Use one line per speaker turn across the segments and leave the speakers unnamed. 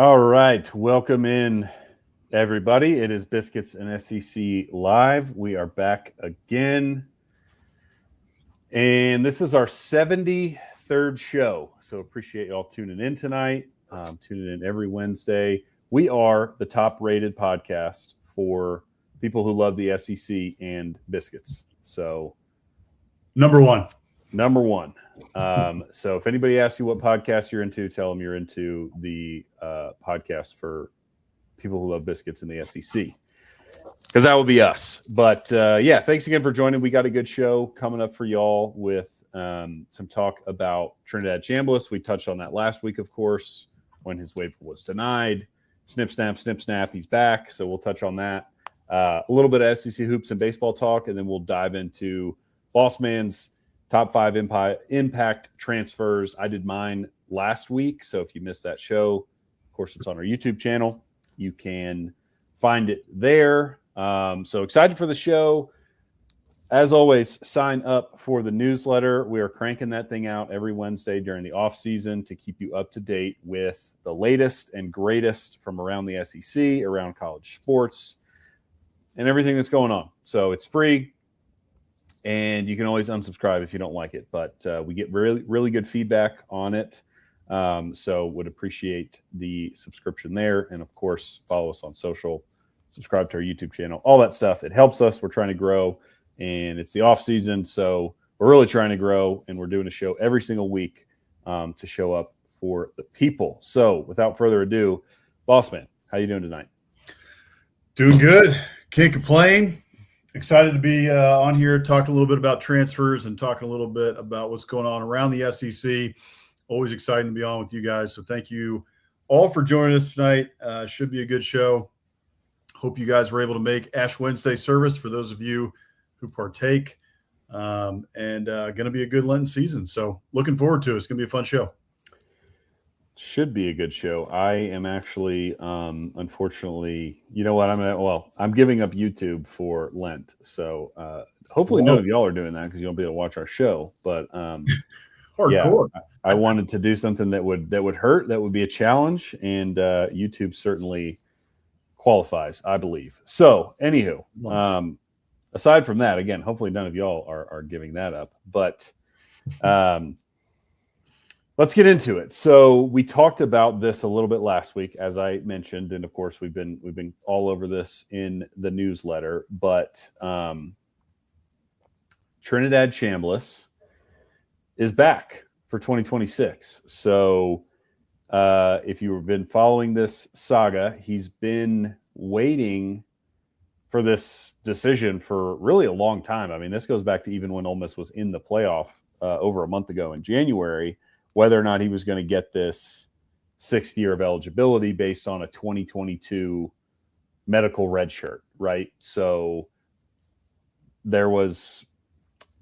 All right. Welcome in, everybody. It is Biscuits and SEC Live. We are back again. And this is our 73rd show. So appreciate y'all tuning in tonight, tuning in every Wednesday. We are the top-rated podcast for people who love the SEC and biscuits. So
Number one.
So if anybody asks you what podcast you're into, tell them you're into the podcast for people who love biscuits in the SEC, because that will be us. But thanks again for joining. We got a good show coming up for y'all with some talk about Trinidad Chambliss. We touched on that last week, of course, when his waiver was denied. Snip, snap, he's back. So we'll touch on that. A little bit of SEC hoops and baseball talk, and then we'll dive into Bossman's top 5 impact transfers. I did mine last week, so if you missed that show, of course, it's on our YouTube channel. You can find it there. So excited for the show. As always, sign up for the newsletter. We are cranking that thing out every Wednesday during the off season to keep you up to date with the latest and greatest from around the SEC, around college sports, and everything that's going on. So it's free. And you can always unsubscribe if you don't like it, but we get really, really good feedback on it. So would appreciate the subscription there. And of course, follow us on social, subscribe to our YouTube channel, all that stuff. It helps us. We're trying to grow, and it's the off season. So we're really trying to grow, and we're doing a show every single week to show up for the people. So without further ado, Bossman, how you doing tonight?
Doing good. Can't complain. Excited to be on here, talking a little bit about transfers and talking a little bit about what's going on around the SEC. Always exciting to be on with you guys. So thank you all for joining us tonight. Should be a good show. Hope you guys were able to make Ash Wednesday service for those of you who partake. And going to be a good Lenten season. So looking forward to it. It's going to be a fun show.
Should be a good show. I am actually, unfortunately, you know what? I'm giving up YouTube for Lent. So hopefully none of y'all are doing that because you won't be able to watch our show. But
hardcore.
I wanted to do something that would hurt. That would be a challenge, and YouTube certainly qualifies, I believe. So, anywho, aside from that, again, hopefully none of y'all are giving that up. But let's get into it. So we talked about this a little bit last week, as I mentioned, and of course we've been all over this in the newsletter. But Trinidad Chambliss is back for 2026. So if you've been following this saga, he's been waiting for this decision for really a long time. I mean, this goes back to even when Ole Miss was in the playoff over a month ago in January, whether or not he was going to get this 6th year of eligibility based on a 2022 medical red shirt, right? So there was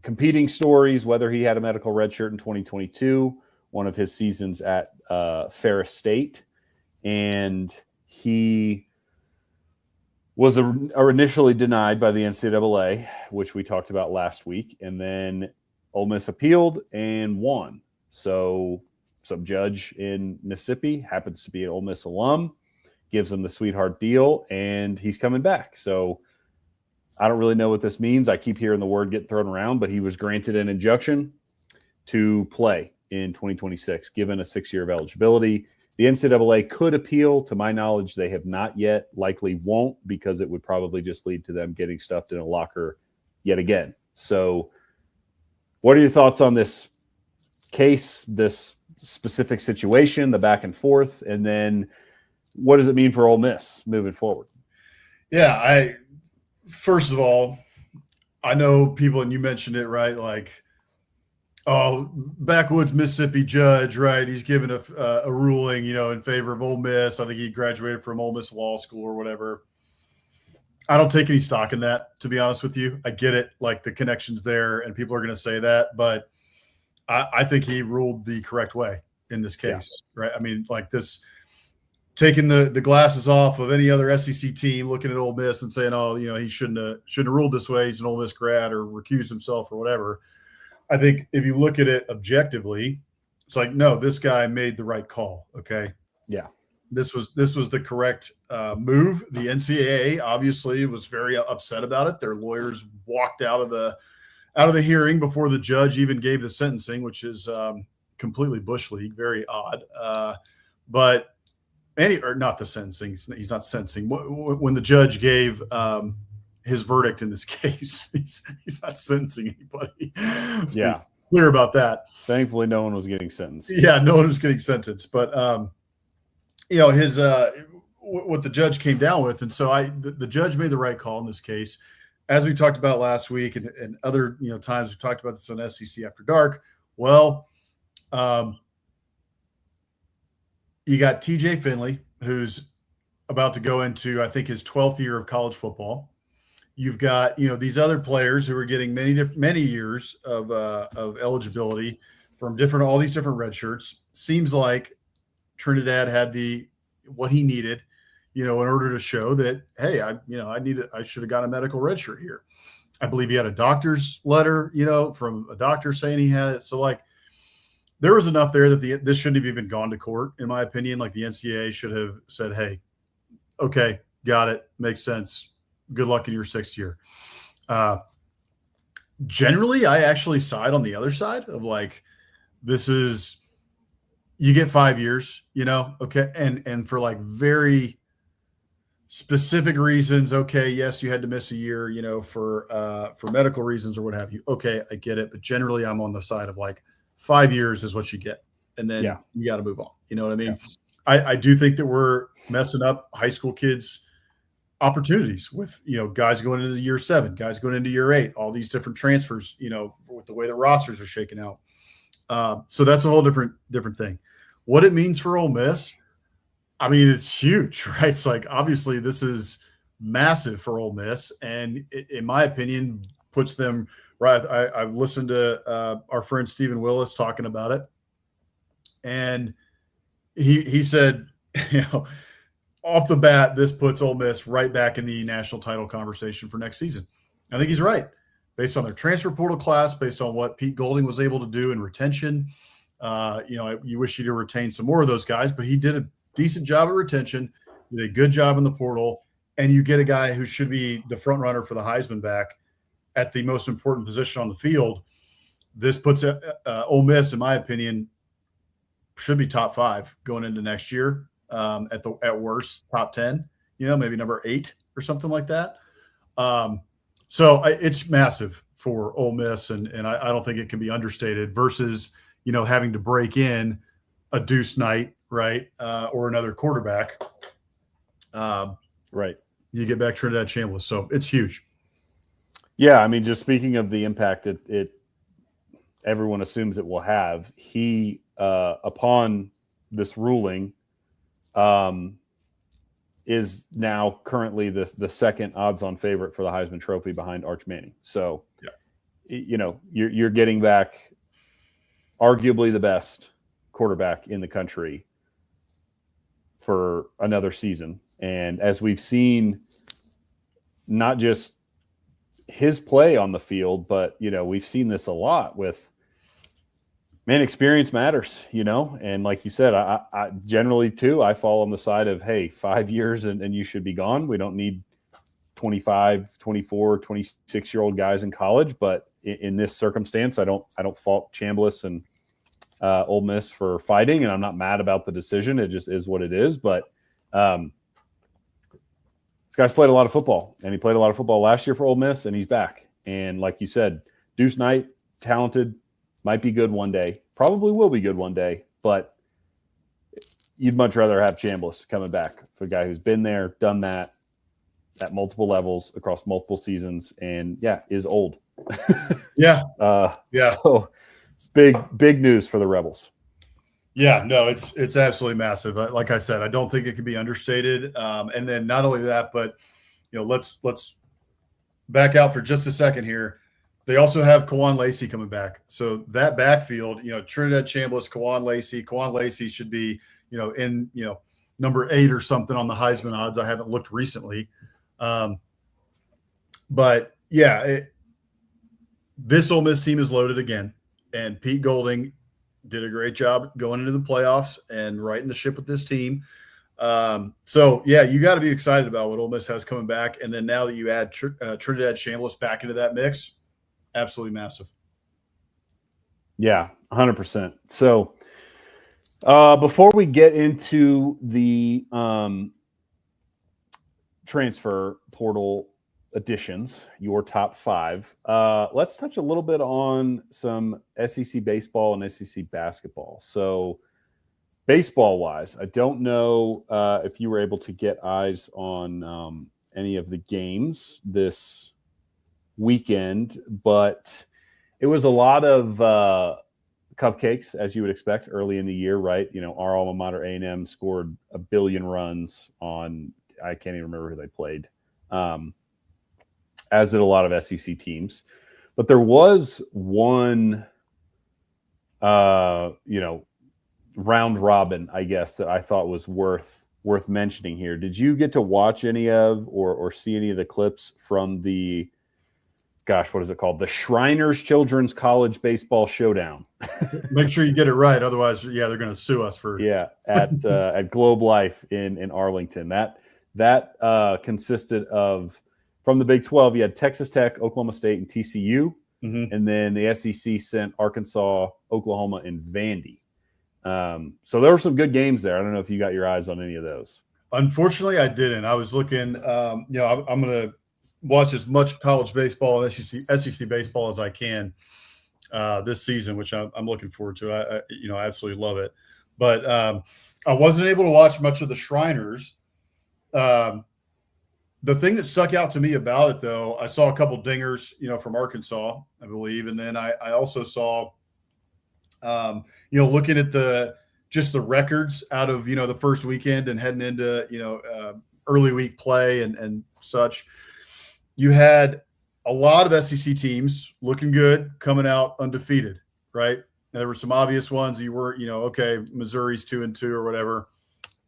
competing stories whether he had a medical red shirt in 2022, one of his seasons at Ferris State, and he was initially denied by the NCAA, which we talked about last week, and then Ole Miss appealed and won. So some judge in Mississippi happens to be an Ole Miss alum, gives him the sweetheart deal, and he's coming back. So I don't really know what this means. I keep hearing the word get thrown around, but he was granted an injunction to play in 2026, given a 6-year of eligibility. The NCAA could appeal. To my knowledge, they have not yet, likely won't, because it would probably just lead to them getting stuffed in a locker yet again. So what are your thoughts on this case, this specific situation, the back and forth, and then what does it mean for Ole Miss moving forward?
Yeah, first of all, I know people, and you mentioned it, right? Like, oh, backwoods Mississippi judge, right? He's given a ruling, in favor of Ole Miss. I think he graduated from Ole Miss Law School or whatever. I don't take any stock in that, to be honest with you. I get it, like the connection's there, and people are going to say that, but I think he ruled the correct way in this case, right? I mean, like this, taking the glasses off of any other SEC team, looking at Ole Miss and saying, oh, he shouldn't have ruled this way. He's an Ole Miss grad or recused himself or whatever. I think if you look at it objectively, it's like, no, this guy made the right call. Okay.
Yeah.
This was the correct move. The NCAA obviously was very upset about it. Their lawyers walked out of the hearing before the judge even gave the sentencing, which is completely bush league, very odd. But or not the sentencing. He's not sentencing. When the judge gave his verdict in this case, he's not sentencing anybody.
Yeah,
clear about that.
Thankfully, no one was getting sentenced.
Yeah, no one was getting sentenced. But his what the judge came down with, and so the judge made the right call in this case, as we talked about last week and other times we talked about this on SEC After Dark. Well, you got TJ Finley, who's about to go into, I think, his 12th year of college football. You've got these other players who are getting many years of eligibility from all these different red shirts. Seems like Trinidad had what he needed, in order to show that, hey, I should have got a medical red shirt here. I believe he had a doctor's letter, from a doctor saying he had it. So there was enough there that this shouldn't have even gone to court, in my opinion. Like the NCAA should have said, hey, okay, got it, makes sense. Good luck in your 6th year. Generally, I actually side on the other side of you get 5 years, okay, and for very specific reasons. Okay, yes, you had to miss a year, for medical reasons or what have you. Okay, I get it, but generally, I'm on the side of 5 years is what you get, and then you got to move on. You know what I mean? Yeah. I do think that we're messing up high school kids' opportunities with guys going into year 7, guys going into year 8, all these different transfers. With the way the rosters are shaking out. So that's a whole different thing. What it means for Ole Miss, I mean, it's huge, right? It's obviously this is massive for Ole Miss, and in my opinion, puts them right. I've listened to our friend Stephen Willis talking about it, and he said, off the bat, this puts Ole Miss right back in the national title conversation for next season. I think he's right, based on their transfer portal class, based on what Pete Golding was able to do in retention. You wish he'd have retained some more of those guys, but he did a decent job at retention, did a good job in the portal, and you get a guy who should be the front runner for the Heisman back at the most important position on the field. This puts Ole Miss, in my opinion, should be top 5 going into next year. At worst, top 10, maybe number 8 or something like that. So it's massive for Ole Miss, and I don't think it can be understated versus having to break in a Deuce Knight, right, or another quarterback.
Right.
You get back Trinidad Chambliss, so it's huge.
Yeah, I mean, just speaking of the impact that everyone assumes it will have, he upon this ruling is now currently the second odds-on favorite for the Heisman Trophy behind Arch Manning. So, you're getting back arguably the best quarterback in the country for another season. And as we've seen, not just his play on the field, but, we've seen this a lot with, man, experience matters, and like you said, I generally too, I fall on the side of, hey, 5 years and you should be gone. We don't need 25, 24, 26-year-old guys in college, but in this circumstance, I don't fault Chambliss and Ole Miss for fighting, and I'm not mad about the decision. It just is what it is. But this guy's played a lot of football, and he played a lot of football last year for Ole Miss, and he's back. And like you said, Deuce Knight, talented, might be good one day, probably will be good one day, but you'd much rather have Chambliss coming back, the guy who's been there, done that at multiple levels across multiple seasons, and is old.
Yeah.
So big news for the Rebels.
Yeah, no, it's absolutely massive. Like I said, I don't think it can be understated. And then not only that, but let's back out for just a second here. They also have Kawan Lacey coming back. So that backfield, Trinidad Chambliss, Kawan Lacey. Kawan Lacey should be, in number 8 or something on the Heisman odds. I haven't looked recently. But yeah, this Ole Miss team is loaded again. And Pete Golding did a great job going into the playoffs and righting the ship with this team. So yeah, you got to be excited about what Ole Miss has coming back. And then now that you add Trinidad Chambliss back into that mix, absolutely massive.
Yeah, 100%. So before we get into the transfer portal additions, your top 5, let's touch a little bit on some SEC baseball and SEC basketball. So baseball-wise, I don't know if you were able to get eyes on any of the games this weekend, but it was a lot of cupcakes, as you would expect early in the year, right? You know, our alma mater A&M scored 1 billion runs on, I can't even remember who they played, as did a lot of SEC teams. But there was one, round robin, I guess, that I thought was worth mentioning here. Did you get to watch any of or see any of the clips from the, gosh, what is it called? The Shriners Children's College Baseball Showdown.
Make sure you get it right. Otherwise, yeah, they're going to sue us for.
Yeah, at Globe Life in Arlington. That consisted of, from the Big 12, you had Texas Tech, Oklahoma State, and TCU.
Mm-hmm.
And then the SEC sent Arkansas, Oklahoma, and Vandy. So there were some good games there. I don't know if you got your eyes on any of those.
Unfortunately, I didn't. I was looking, I'm going to watch as much college baseball and SEC baseball as I can this season, which I'm looking forward to. I absolutely love it. But I wasn't able to watch much of the Shriners. The thing that stuck out to me about it, though, I saw a couple dingers, from Arkansas, I believe. And then I also saw, looking at the records out of, the first weekend and heading into, early week play and such. You had a lot of SEC teams looking good, coming out undefeated, right? There were some obvious ones. You were, okay, Missouri's 2-2 or whatever.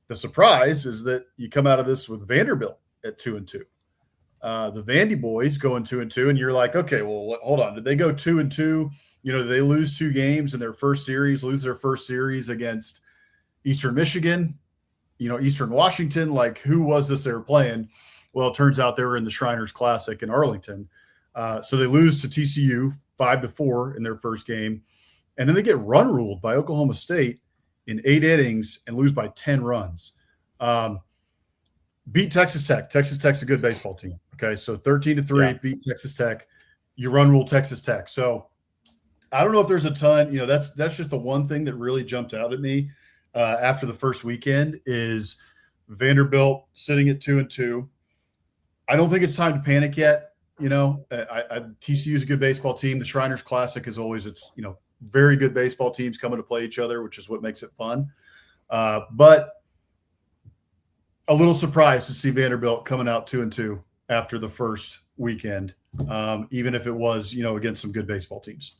The surprise is that you come out of this with Vanderbilt at 2-2. The Vandy boys going 2-2, and you're like, okay, well, hold on. Did they go 2-2? Did they lose 2 games in their first series, lose their first series against Eastern Michigan, Eastern Washington? Like, who was this they were playing? Well, it turns out they were in the Shriners Classic in Arlington. So they lose to TCU 5-4 in their first game. And then they get run ruled by Oklahoma State in 8 innings and lose by 10 runs. Beat Texas Tech. Texas Tech's a good baseball team. Okay, so 13-3, beat Texas Tech. You run rule Texas Tech. So I don't know if there's a ton. That's just the one thing that really jumped out at me after the first weekend is Vanderbilt sitting at 2-2. I don't think it's time to panic yet. TCU is a good baseball team. The Shriners Classic is always, very good baseball teams coming to play each other, which is what makes it fun. But a little surprised to see Vanderbilt coming out 2-2 after the first weekend, even if it was, against some good baseball teams.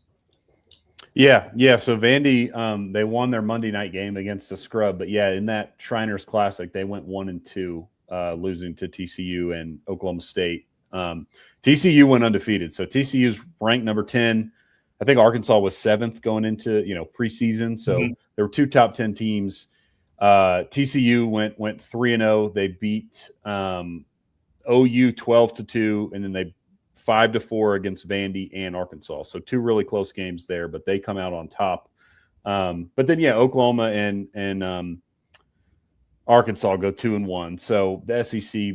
Yeah. So Vandy, they won their Monday night game against the scrub, but in that Shriners Classic, they went 1-2. Losing to TCU and Oklahoma State. TCU went undefeated. So TCU's ranked number 10. I think Arkansas was 7th going into, preseason. So there were 2 top 10 teams. TCU went 3-0. They beat OU 12-2, and then they 5-4 against Vandy and Arkansas. So 2 really close games there, but they come out on top. But then, Oklahoma and Arkansas go 2-1. So the SEC,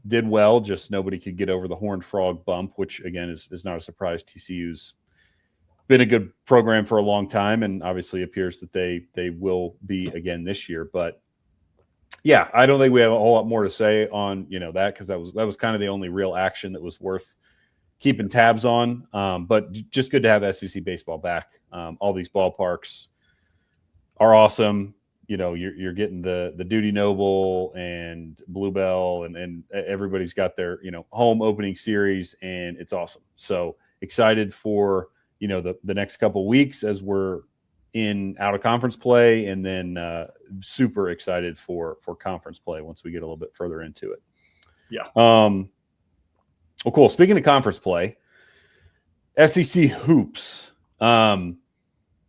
did well, just nobody could get over the Horned Frog bump, which again is not a surprise. TCU's been a good program for a long time, and obviously appears that they will be again this year. But I don't think we have a whole lot more to say on that, because that was kind of the only real action that was worth keeping tabs on. But just good to have SEC baseball back. All these ballparks are awesome. You're getting the Duty Noble and Bluebell, and everybody's got their home opening series, and it's awesome. So excited for the next couple weeks as we're in out of conference play, and then super excited for conference play once we get a little bit further into it.
Yeah.
Well, cool. Speaking of conference play, SEC hoops.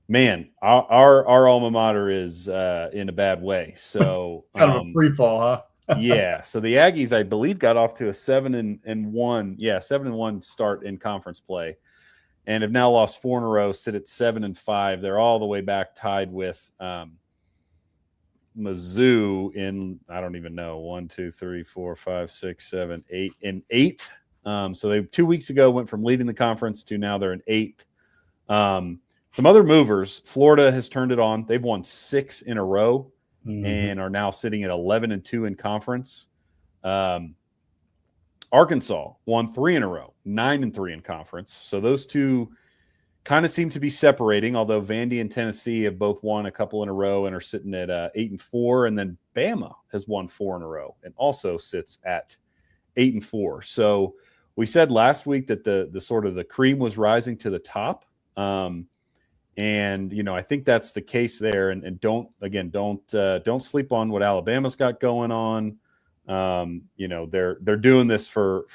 Man, our alma mater is in a bad way. So
Kind of a free fall, huh?
yeah. So the Aggies, I believe, got off to a 7-1. Yeah, 7-1 start in conference play, and have now lost 4 in a row. Sit at 7-5. They're all the way back, tied with Mizzou in, I don't even know, 1, 2, 3, 4, 5, 6, 7, 8 in 8th. So they 2 weeks ago went from leading the conference to now they're in 8th. Some other movers. Florida has turned it on. They've won 6 in a row and are now sitting at 11-2 in conference. Arkansas won 3 in a row, 9-3 in conference. So those two kind of seem to be separating, although Vandy and Tennessee have both won a couple in a row and are sitting at 8-4. And then Bama has won 4 in a row and also sits at 8-4. So we said last week that the sort of the cream was rising to the top. And, you know, I think that's the case there. And don't sleep on what Alabama's got going on. You know, they're doing this for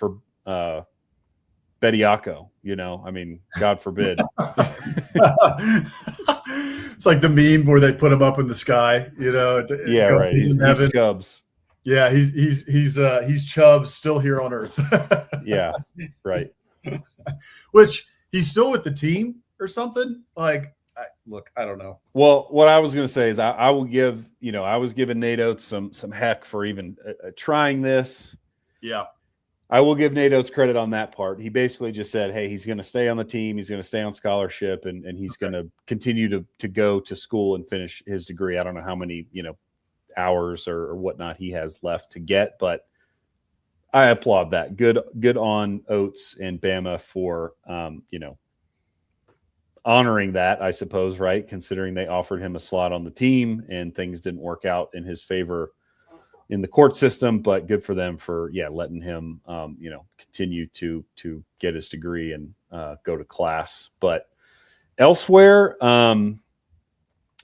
Bediako, you know, I mean, God forbid.
It's like the meme where they put him up in the sky, you know.
Yeah, right. He's Chubbs.
Yeah, he's Chubbs still here on Earth.
Yeah, right.
Which he's still with the team or something. Like, I don't know.
Well, what I was going to say is I will give, you know, I was giving Nate Oates some heck for even trying this.
Yeah.
I will give Nate Oates credit on that part. He basically just said, hey, he's going to stay on the team. He's going to stay on scholarship, and he's going to continue to go to school and finish his degree. I don't know how many, you know, hours or whatnot he has left to get, but I applaud that. Good on Oates and Bama for, you know, honoring that, I suppose, right? Considering they offered him a slot on the team and things didn't work out in his favor in the court system, but good for them for, letting him, you know, continue to get his degree and go to class. But elsewhere,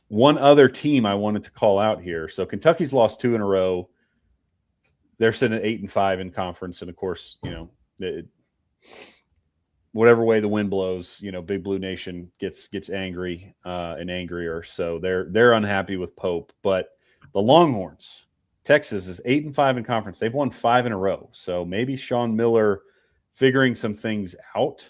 one other team I wanted to call out here. So Kentucky's lost 2 in a row. They're sitting at 8-5 in conference. And of course, you know, whatever way the wind blows, you know, Big Blue Nation gets angry and angrier. So they're unhappy with Pope. But the Longhorns, Texas, is 8-5 in conference. They've won 5 in a row. So maybe Sean Miller figuring some things out,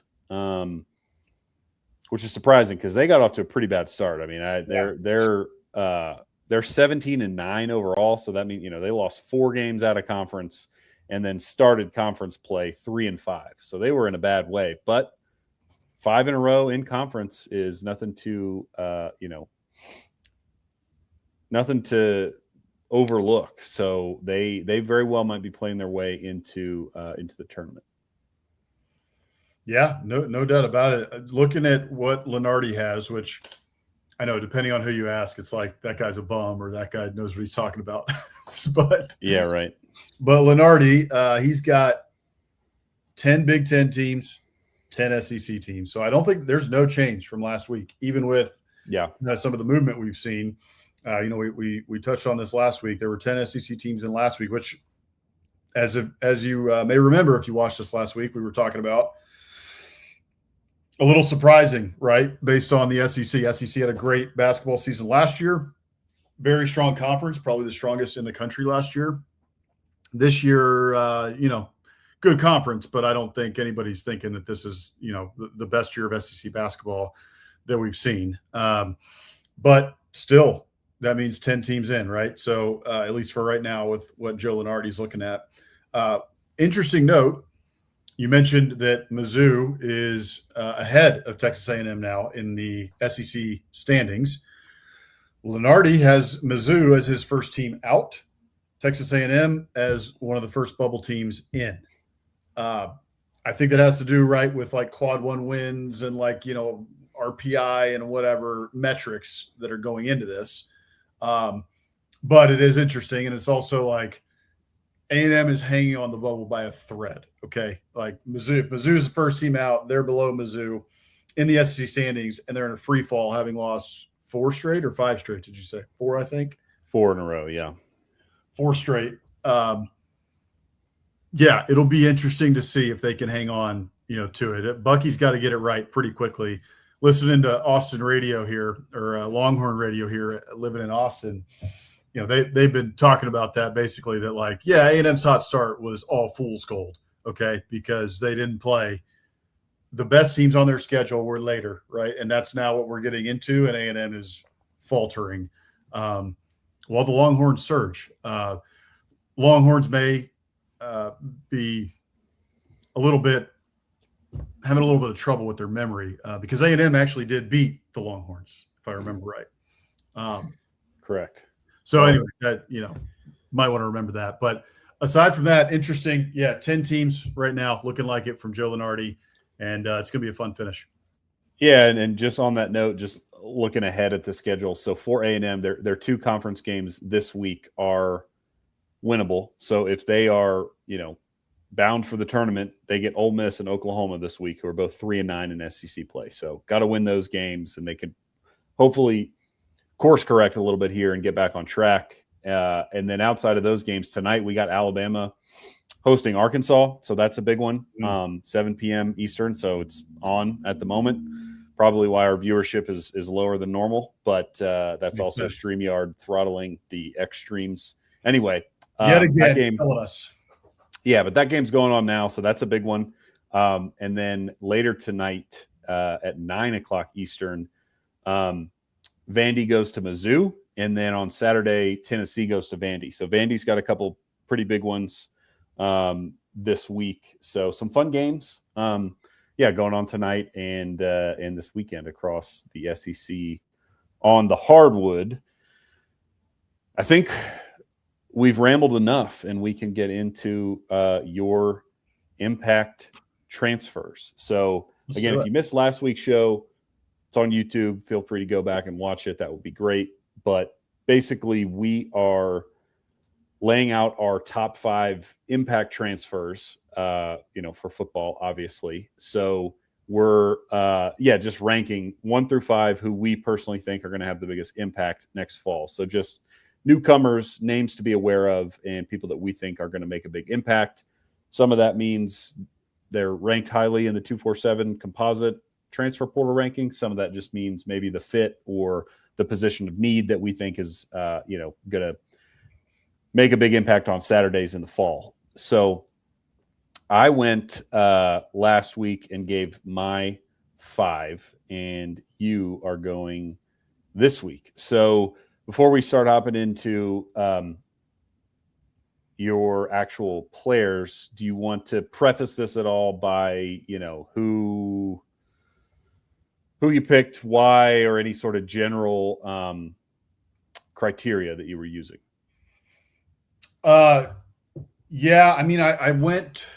which is surprising because they got off to a pretty bad start. I mean, they're 17-9 overall. So that means, you know, they lost 4 games out of conference and then started conference play 3-5. So they were in a bad way. But 5 in a row in conference is nothing to, you know, nothing to overlook. So they very well might be playing their way into the tournament.
Yeah, no doubt about it. Looking at what Lenardi has, which I know depending on who you ask, it's like that guy's a bum or that guy knows what he's talking about. But
yeah, right.
But Lenardi, he's got 10 Big Ten teams, 10 SEC teams. So I don't think there's no change from last week, even with some of the movement we've seen. You know, we touched on this last week. There were 10 SEC teams in last week, which, as you may remember, if you watched us last week, we were talking about a little surprising, right? Based on the SEC. SEC had a great basketball season last year, very strong conference, probably the strongest in the country last year. This year, you know, good conference, but I don't think anybody's thinking that this is, you know, the best year of SEC basketball that we've seen. But still, that means 10 teams in, right? So at least for right now with what Joe Lenardi's looking at. Interesting note, you mentioned that Mizzou is ahead of Texas A&M now in the SEC standings. Lenardi has Mizzou as his first team out, Texas A&M as one of the first bubble teams in. I think that has to do, right, with like quad 1 wins and like, you know, RPI and whatever metrics that are going into this. But it is interesting. And it's also like A&M is hanging on the bubble by a thread. Okay. Like Mizzou, if Mizzou's the first team out, they're below Mizzou in the SEC standings and they're in a free fall, having lost 4 straight or 5 straight. Did you say 4? I think
4 in a row. Yeah.
4 straight. Yeah, it'll be interesting to see if they can hang on, you know, to it. Bucky's got to get it right pretty quickly. listening to Austin radio here, or Longhorn radio here, living in Austin, they've been talking about that basically, that like, yeah, A&M's hot start was all fool's gold, okay, because they didn't play. The best teams on their schedule were later, right? And that's now what we're getting into, and A&M is faltering. While the Longhorns surge. Longhorns may be having a little bit of trouble with their memory because A&M actually did beat the Longhorns, if I remember right.
Correct.
So anyway, that, might want to remember that. But aside from that, interesting. Yeah, 10 teams right now looking like it from Joe Lunardi, and it's going to be a fun finish.
Yeah, and just on that note, just looking ahead at the schedule. So for A&M, their 2 conference games this week are winnable. So if they are, bound for the tournament, they get Ole Miss and Oklahoma this week, who are both 3-9 in SEC play. So got to win those games, and they could hopefully course correct a little bit here and get back on track. And then outside of those games tonight, we got Alabama hosting Arkansas. So that's a big one, 7 p.m. Eastern. So it's on at the moment. Probably why our viewership is lower than normal, but that's
Makes
also
sense.
StreamYard throttling the extremes. Anyway,
Yet again,
that game,
telling us.
Yeah, but that game's going on now, so that's a big one. And then later tonight at 9 o'clock Eastern, Vandy goes to Mizzou, and then on Saturday, Tennessee goes to Vandy. So Vandy's got a couple pretty big ones this week. So some fun games, going on tonight and this weekend across the SEC on the hardwood. I think we've rambled enough, and we can get into your impact transfers. So again, if you missed last week's show, it's on YouTube. Feel free to go back and watch it. That would be great. But basically, we are laying out our top 5 impact transfers, for football, obviously. So we're, just ranking 1 through 5 who we personally think are going to have the biggest impact next fall. So just newcomers, names to be aware of, and people that we think are going to make a big impact. Some of that means they're ranked highly in the 247 composite transfer portal ranking. Some of that just means maybe the fit or the position of need that we think is, going to make a big impact on Saturdays in the fall. So I went last week and gave my 5, and you are going this week. So before we start hopping into your actual players, do you want to preface this at all by, who you picked, why, or any sort of general criteria that you were using?
Yeah, I mean, I went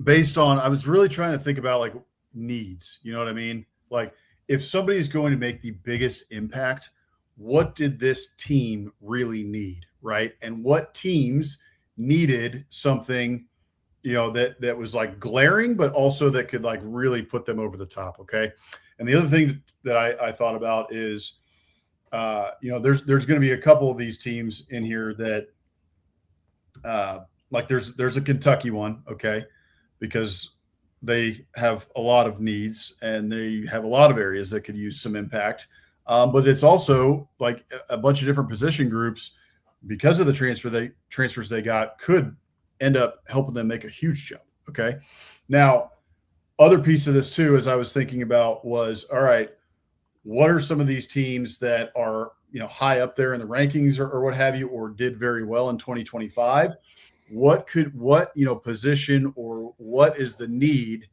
based on, I was really trying to think about like needs, you know what I mean? Like if somebody's going to make the biggest impact, what did this team really need, right? And what teams needed something, that was like glaring, but also that could like really put them over the top, okay? And the other thing that I thought about is, there's going to be a couple of these teams in here that, like there's a Kentucky one, okay, because they have a lot of needs and they have a lot of areas that could use some impact. But it's also like a bunch of different position groups, because of the transfers they got, could end up helping them make a huge jump. Okay. Now, other piece of this too, as I was thinking about, was, all right, what are some of these teams that are, high up there in the rankings or what have you, or did very well in 2025? What position or what is the need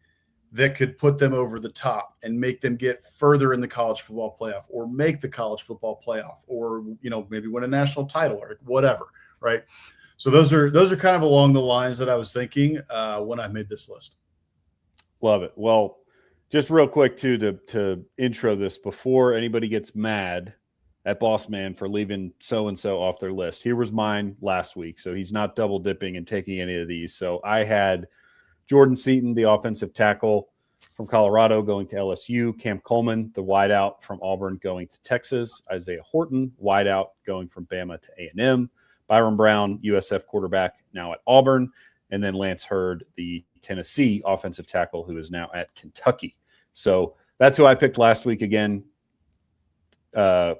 that could put them over the top and make them get further in the college football playoff, or make the college football playoff, or, maybe win a national title or whatever. Right. So those are kind of along the lines that I was thinking when I made this list.
Love it. Well, just real quick too, to intro this before anybody gets mad at Bossman for leaving so-and-so off their list. Here was mine last week. So he's not double dipping and taking any of these. So I had Jordan Seaton, the offensive tackle from Colorado, going to LSU. Cam Coleman, the wideout from Auburn, going to Texas. Isaiah Horton, wideout, going from Bama to A&M. Byron Brown, USF quarterback, now at Auburn. And then Lance Hurd, the Tennessee offensive tackle, who is now at Kentucky. So that's who I picked last week. Again, go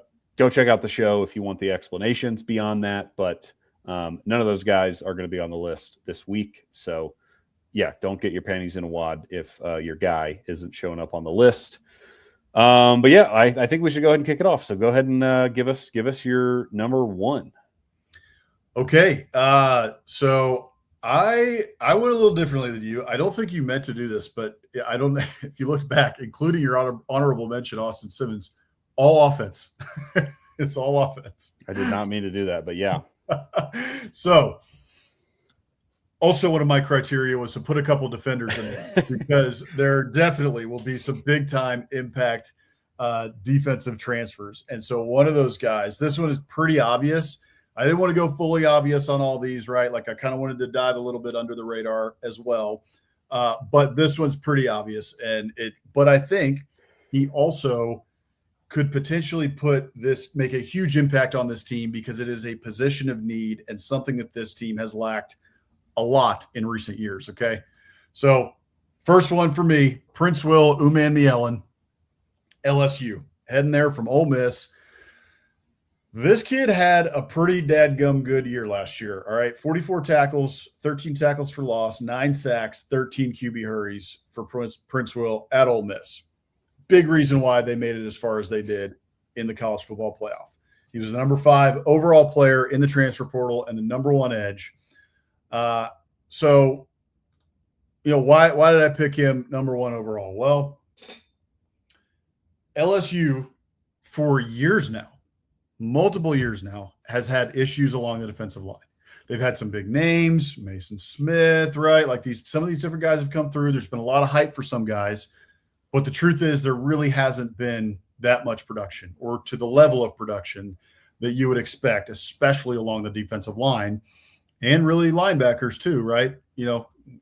check out the show if you want the explanations beyond that. But none of those guys are going to be on the list this week. So, yeah, don't get your panties in a wad if your guy isn't showing up on the list. But yeah, I think we should go ahead and kick it off. So go ahead and give us your number one.
Okay. So I went a little differently than you. I don't think you meant to do this, but I don't. If you look back, including your honorable mention, Austin Simmons, all offense. It's all offense.
I did not mean to do that, but yeah.
So also one of my criteria was to put a couple defenders in there because there definitely will be some big time impact defensive transfers. And so one of those guys, this one is pretty obvious. I didn't want to go fully obvious on all these, right? Like I kind of wanted to dive a little bit under the radar as well. But this one's pretty obvious. But I think he also could potentially make a huge impact on this team because it is a position of need and something that this team has lacked a lot in recent years. Okay. So first one for me, Prince Will Umanmielen, LSU, heading there from Ole Miss. This kid had a pretty dadgum good year last year. All right. 44 tackles, 13 tackles for loss, 9 sacks, 13 QB hurries for Prince Will at Ole Miss. Big reason why they made it as far as they did in the college football playoff. He was the number 5 overall player in the transfer portal and the number 1 edge. So, why did I pick him number 1 overall? Well, LSU for years now, multiple years now, has had issues along the defensive line. They've had some big names, Mason Smith, right? Like some of these different guys have come through. There's been a lot of hype for some guys, but the truth is there really hasn't been that much production or to the level of production that you would expect, especially along the defensive line. And really linebackers too, right?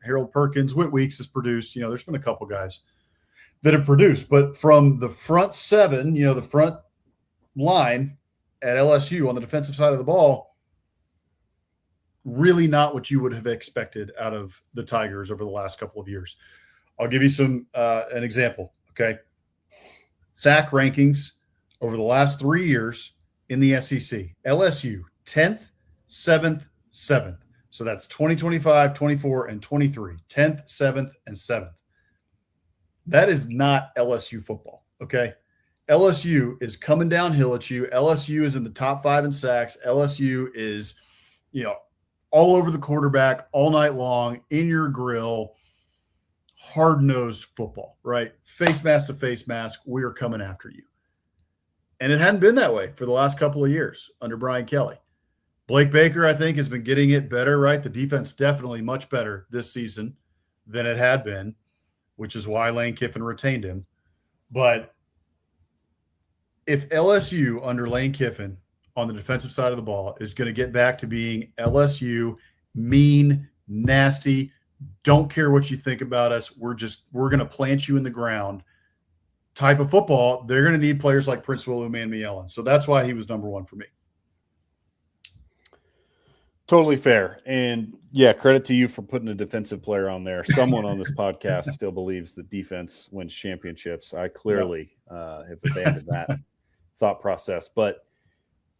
Harold Perkins, Whit Weeks has produced. There's been a couple guys that have produced. But from the front 7, the front line at LSU on the defensive side of the ball, really not what you would have expected out of the Tigers over the last couple of years. I'll give you an example, okay? Sack rankings over the last 3 years in the SEC. LSU, 10th, 7th, 7th. So that's 2025, 24, and 23. 10th, 7th, and 7th. That is not LSU football, okay? LSU is coming downhill at you. LSU is in the top 5 in sacks. LSU is, all over the quarterback all night long, in your grill, hard-nosed football, right? Face mask to face mask, we are coming after you. And it hadn't been that way for the last couple of years under Brian Kelly. Blake Baker, I think, has been getting it better, right? The defense definitely much better this season than it had been, which is why Lane Kiffin retained him. But if LSU under Lane Kiffin on the defensive side of the ball is going to get back to being LSU, mean, nasty, don't care what you think about us, we're going to plant you in the ground type of football, they're going to need players like Prince Will Umanmielen. So that's why he was number 1 for me.
Totally fair. And yeah, credit to you for putting a defensive player on there. Someone on this podcast still believes that defense wins championships. I clearly have abandoned that thought process. But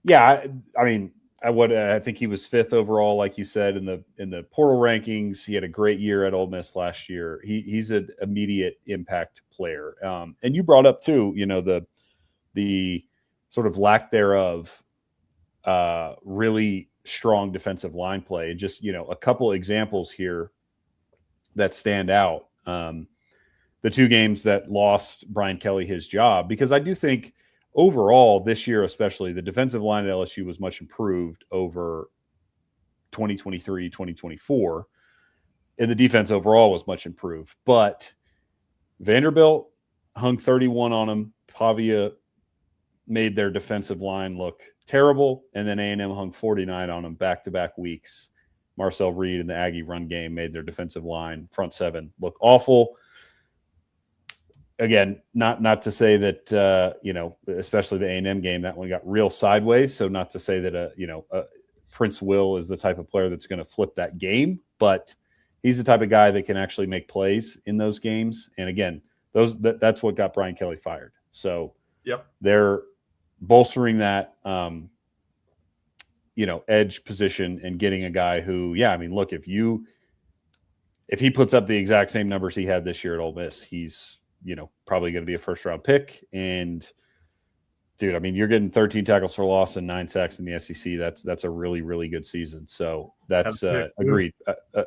yeah, I think he was 5th overall, like you said, in the portal rankings. He had a great year at Ole Miss last year. He's an immediate impact player. And you brought up too, the sort of lack thereof, really strong defensive line play. Just, a couple examples here that stand out. The 2 games that lost Brian Kelly his job, because I do think overall this year, especially the defensive line at LSU was much improved over 2023, 2024. And the defense overall was much improved, but Vanderbilt hung 31 on him. Pavia made their defensive line look terrible, and then A&M hung 49 on them back-to-back weeks. Marcel Reed and the Aggie run game made their defensive line, front 7, look awful. Again, not to say that, especially the A&M game, that one got real sideways, so not to say that, Prince Will is the type of player that's going to flip that game, but he's the type of guy that can actually make plays in those games. And again, That's what got Brian Kelly fired. So
Yep.
they're bolstering that, edge position and getting a guy who, look, if he puts up the exact same numbers he had this year at Ole Miss, he's, probably going to be a first-round pick. And, dude, you're getting 13 tackles for loss and 9 sacks in the SEC. That's a really, really good season. So that's agreed.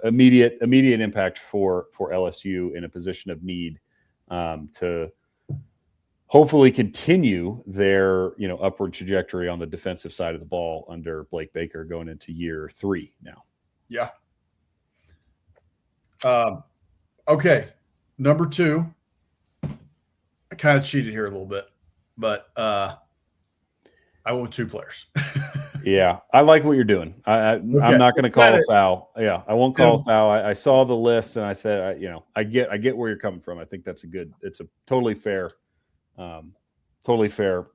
Immediate impact for LSU in a position of need to hopefully continue their upward trajectory on the defensive side of the ball under Blake Baker going into year 3 now.
Yeah. Okay. Number 2. I kind of cheated here a little bit, but I went with 2 players.
Yeah, I like what you're doing. I'm not going to call a foul. Yeah, I won't call a foul. I saw the list and I said, I get where you're coming from. I think it's a totally fair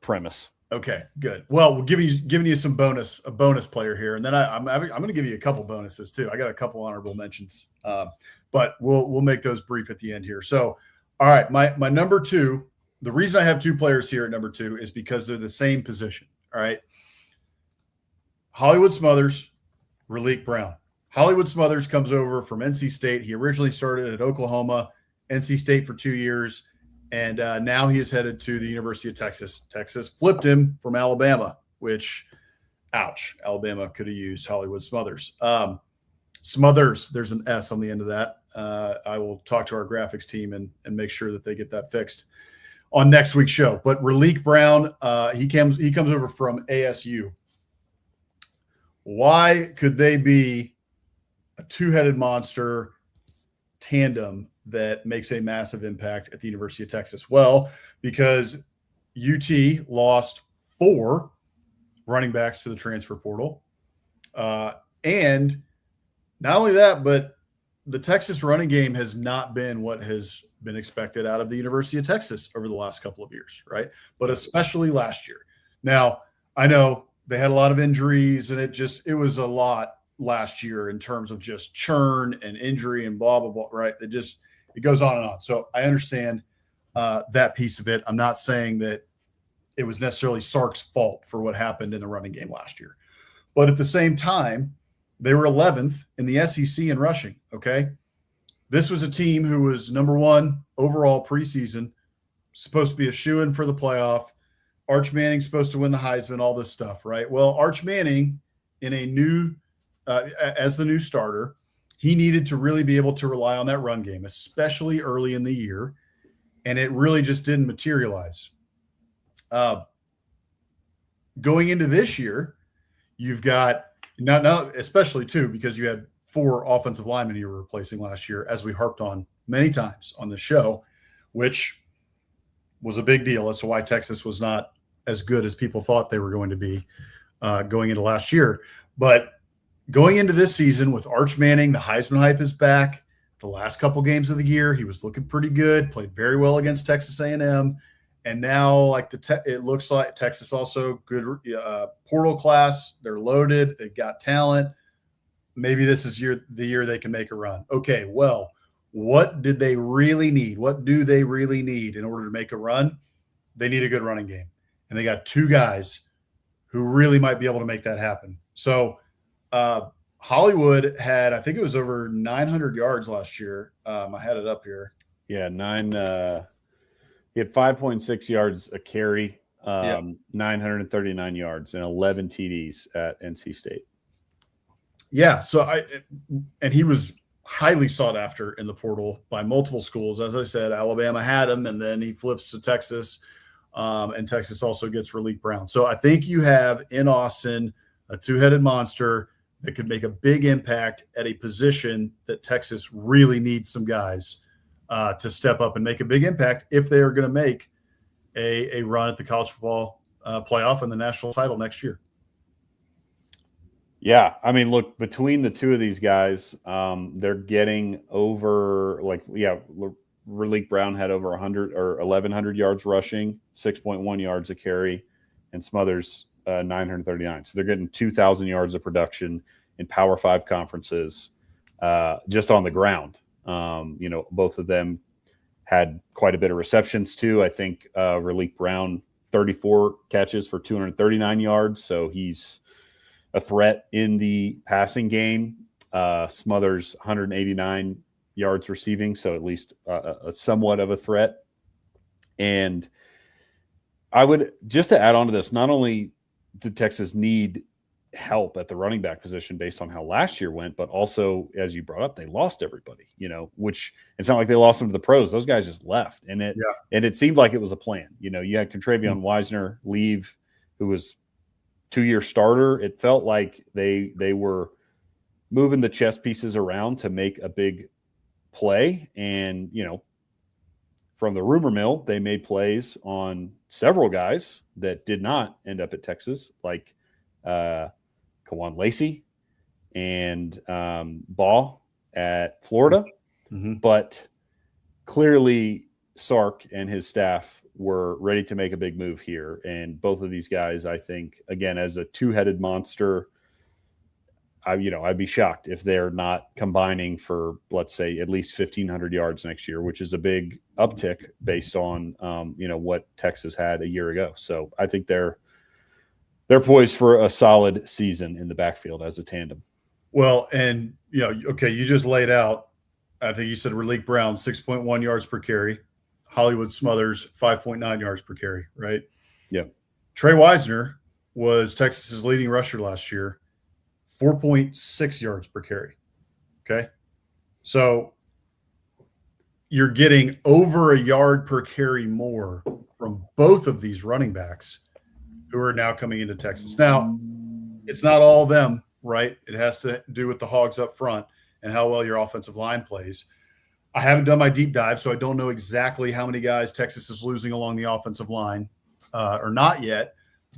premise.
Okay, good. Well, we're giving you a bonus player here, and then I'm going to give you a couple bonuses too. I got a couple honorable mentions, but we'll make those brief at the end here. So, all right, my number 2. The reason I have 2 players here at number 2 is because they're the same position. All right, Hollywood Smothers, Raleek Brown. Hollywood Smothers comes over from NC State. He originally started at Oklahoma, NC State for 2 years. And now he is headed to the University of Texas. Texas flipped him from Alabama, which, ouch, Alabama could have used Hollywood Smothers. Smothers, there's an S on the end of that. I will talk to our graphics team and make sure that they get that fixed on next week's show. But Raleek Brown, he comes over from ASU. Why could they be a 2-headed monster tandem that makes a massive impact at the University of Texas? Well, because UT lost 4 running backs to the transfer portal. And not only that, but the Texas running game has not been what has been expected out of the University of Texas over the last couple of years, right? But especially last year. Now, I know they had a lot of injuries and it was a lot last year in terms of just churn and injury and blah, blah, blah, right? It goes on and on. So I understand that piece of it. I'm not saying that it was necessarily Sark's fault for what happened in the running game last year. But at the same time, they were 11th in the SEC in rushing, okay? This was a team who was number 1 overall preseason, supposed to be a shoo-in for the playoff. Arch Manning's supposed to win the Heisman, all this stuff, right? Well, Arch Manning, in a new as the new starter, he needed to really be able to rely on that run game, especially early in the year, and it really just didn't materialize. Going into this year, you've got now especially too, because you had 4 offensive linemen you were replacing last year, as we harped on many times on the show, which was a big deal as to why Texas was not as good as people thought they were going to be going into last year. But going into this season with Arch Manning, the Heisman hype is back. The last couple games of the year, he was looking pretty good, played very well against Texas A&M. And now, it looks like Texas also good portal class. They're loaded. They've got talent. Maybe this is the year they can make a run. Okay, well, what did they really need? What do they really need in order to make a run? They need a good running game. And they got 2 guys who really might be able to make that happen. So Hollywood had, I think it was over 900 yards last year. I had it up here.
Yeah, he had 5.6 yards a carry, 939 yards, and 11 TDs at NC State.
Yeah, so and he was highly sought after in the portal by multiple schools. As I said, Alabama had him, and then he flips to Texas, and Texas also gets Raleek Brown. So I think you have in Austin a 2-headed monster that could make a big impact at a position that Texas really needs some guys to step up and make a big impact if they are going to make a run at the college football playoff and the national title next year.
Yeah, look, between the 2 of these guys, they're getting over Raleek Brown had over 100 or 1,100 yards rushing, 6.1 yards a carry, and Smothers 939. So they're getting 2,000 yards of production in Power 5 conferences just on the ground. Both of them had quite a bit of receptions too. I think Raleek Brown, 34 catches for 239 yards. So he's a threat in the passing game. Smothers, 189 yards receiving. So at least a somewhat of a threat. And I would, just to add on to this, not only did Texas need help at the running back position based on how last year went, but also, as you brought up, they lost everybody, which it's not like they lost them to the pros. Those guys just left. And it seemed like it was a plan. You had Contravion Wisner leave, who was 2-year starter. It felt like they were moving the chess pieces around to make a big play. And, from the rumor mill, they made plays on several guys that did not end up at Texas, like Kawan Lacey and Ball at Florida.
Mm-hmm.
But clearly Sark and his staff were ready to make a big move here. And both of these guys, I think, again, as a two-headed monster, I'd be shocked if they're not combining for, let's say, at least 1,500 yards next year, which is a big uptick based on, what Texas had a year ago. So I think they're poised for a solid season in the backfield as a tandem.
Well, and, okay, you just laid out, I think you said Raleek Brown, 6.1 yards per carry. Hollywood Smothers, 5.9 yards per carry, right?
Yeah.
Trey Wisner was Texas's leading rusher last year, 4.6 yards per carry. Okay. So you're getting over a yard per carry more from both of these running backs who are now coming into Texas. Now, it's not all of them, right? It has to do with the Hogs up front and how well your offensive line plays. I haven't done my deep dive, so I don't know exactly how many guys Texas is losing along the offensive line or not yet.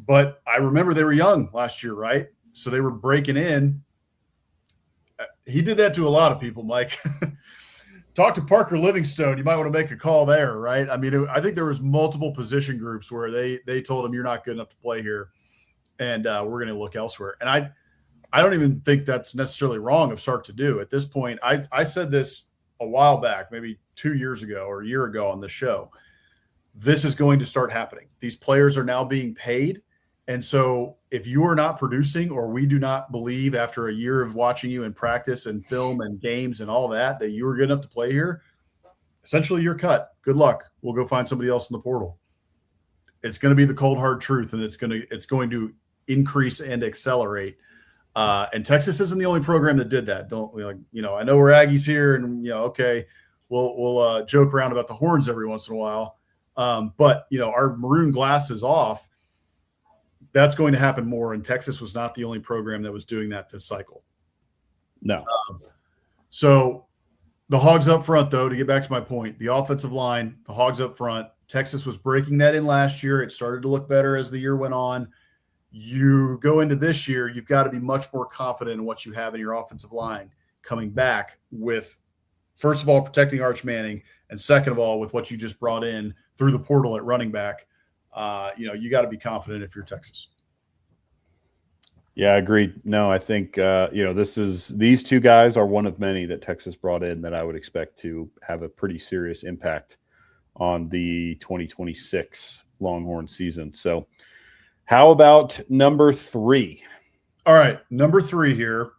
But I remember they were young last year, right? So they were breaking in. He did that to a lot of people, Mike. Talk to Parker Livingstone. You might want to make a call there, right? I mean, I think there was multiple position groups where they told him, you're not good enough to play here, and we're going to look elsewhere. And I don't even think that's necessarily wrong of Sark to do. At this point, I said this a while back, maybe 2 years ago or a year ago on the show. This is going to start happening. These players are now being paid. And so if you are not producing, or we do not believe after a year of watching you in practice and film and games and all that you are good enough to play here, essentially you're cut. Good luck. We'll go find somebody else in the portal. It's going to be the cold, hard truth, and it's going to increase and accelerate. And Texas isn't the only program that did that. I know we're Aggies here, and okay, we'll joke around about the horns every once in a while. But our maroon glasses off. That's going to happen more, and Texas was not the only program that was doing that this cycle.
No.
So the Hogs up front, though, to get back to my point, the offensive line, the Hogs up front, Texas was breaking that in last year. It started to look better as the year went on. You go into this year, you've got to be much more confident in what you have in your offensive line coming back with, first of all, protecting Arch Manning, and second of all, with what you just brought in through the portal at running back. You got to be confident if you're Texas.
Yeah, agreed. No, I think, these two guys are one of many that Texas brought in that I would expect to have a pretty serious impact on the 2026 Longhorn season. So how about number 3?
All right. Number 3 here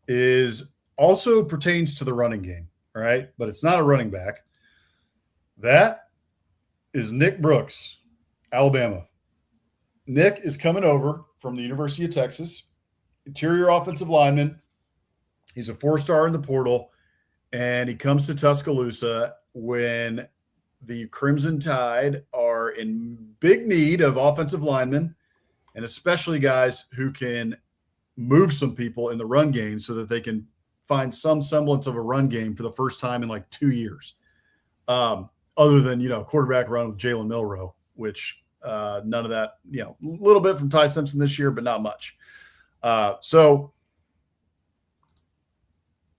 is also pertains to the running game. All right. But it's not a running back. That is Nick Brooks, Alabama. Nick is coming over from the University of Texas, interior offensive lineman. He's a 4-star in the portal, and he comes to Tuscaloosa when the Crimson Tide are in big need of offensive linemen, and especially guys who can move some people in the run game so that they can find some semblance of a run game for the first time in like 2 years. Other than, quarterback run with Jalen Milroe, which none of that, a little bit from Ty Simpson this year, but not much. So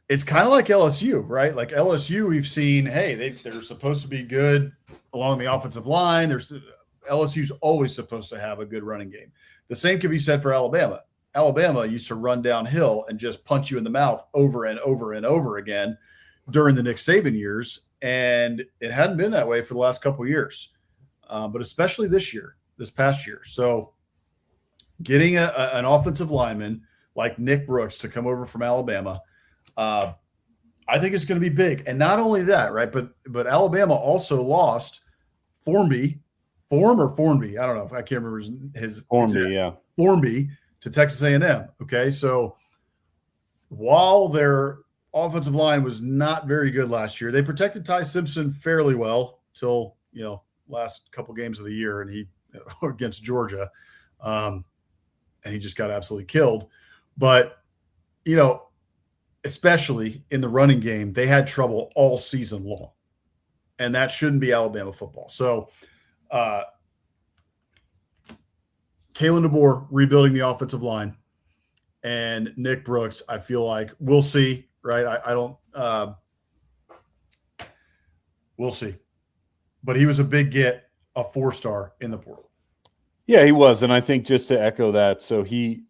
it's kind of like LSU, right? Like LSU, we've seen, hey, they're supposed to be good along the offensive line. LSU's always supposed to have a good running game. The same could be said for Alabama. Alabama used to run downhill and just punch you in the mouth over and over and over again during the Nick Saban years. and it hadn't been that way for the last couple of years, but especially this past year. So getting an offensive lineman like Nick Brooks to come over from Alabama, I think it's going to be big. And not only that, right, but Alabama also lost Formby, I don't know if I can't remember his
Formby, yeah.
Formby to Texas A&M. Okay, so while their offensive line was not very good last year, they protected Ty Simpson fairly well till last couple games of the year, and he against Georgia, and he just got absolutely killed. But especially in the running game, they had trouble all season long, and that shouldn't be Alabama football. So, Kalen DeBoer rebuilding the offensive line, and Nick Brooks, I feel like we'll see, right? I don't we'll see. But he was a big get, a 4-star in the portal.
Yeah, he was. And I think just to echo that, so he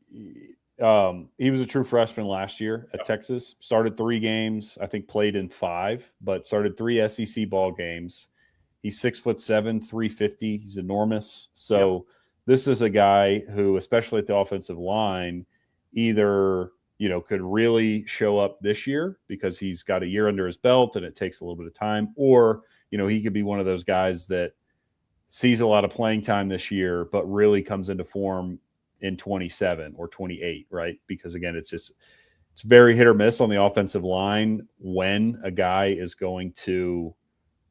was a true freshman last year at Texas, started 3 games, I think played in 5, but started 3 SEC ball games. He's 6'7", 350. He's enormous. So this is a guy who, especially at the offensive line, either could really show up this year because he's got a year under his belt and it takes a little bit of time, or he could be one of those guys that sees a lot of playing time this year but really comes into form in 27 or 28, right? Because again, it's very hit or miss on the offensive line when a guy is going to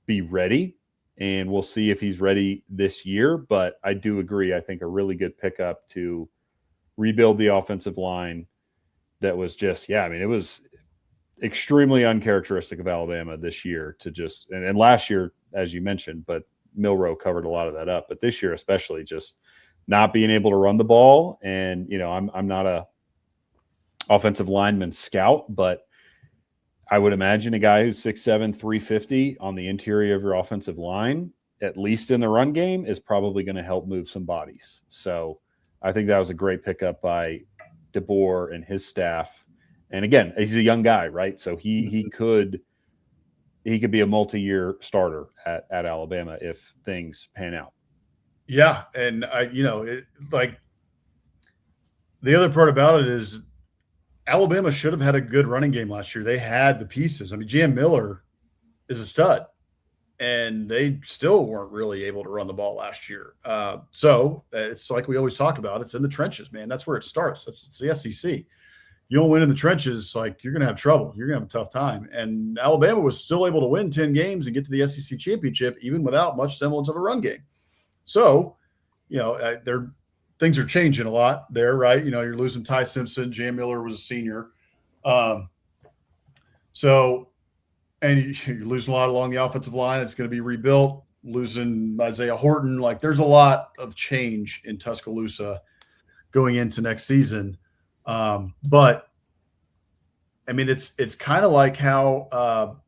be ready, and we'll see if he's ready this year. But I do agree, I think a really good pickup to rebuild the offensive line that was just, it was extremely uncharacteristic of Alabama this year to just, and last year, as you mentioned, but Milroe covered a lot of that up. But this year, especially, just not being able to run the ball. And, I'm not a offensive lineman scout, but I would imagine a guy who's 6'7", 350 on the interior of your offensive line, at least in the run game, is probably going to help move some bodies. So I think that was a great pickup by DeBoer and his staff. And again, he's a young guy, right? So he could be a multi-year starter at Alabama if things pan out.
Yeah, and the other part about it is Alabama should have had a good running game last year. They had the pieces. I mean, Jam Miller is a stud, and they still weren't really able to run the ball last year. So it's like we always talk about, it's in the trenches, man. That's where it starts. It's the SEC. You don't win in the trenches, like you're going to have trouble. You're going to have a tough time. And Alabama was still able to win 10 games and get to the SEC championship even without much semblance of a run game. So, things are changing a lot there, right? You're losing Ty Simpson. Jam Miller was a senior. And you're losing a lot along the offensive line. It's going to be rebuilt, losing Isaiah Horton. Like, there's a lot of change in Tuscaloosa going into next season. But I mean, it's kind of like how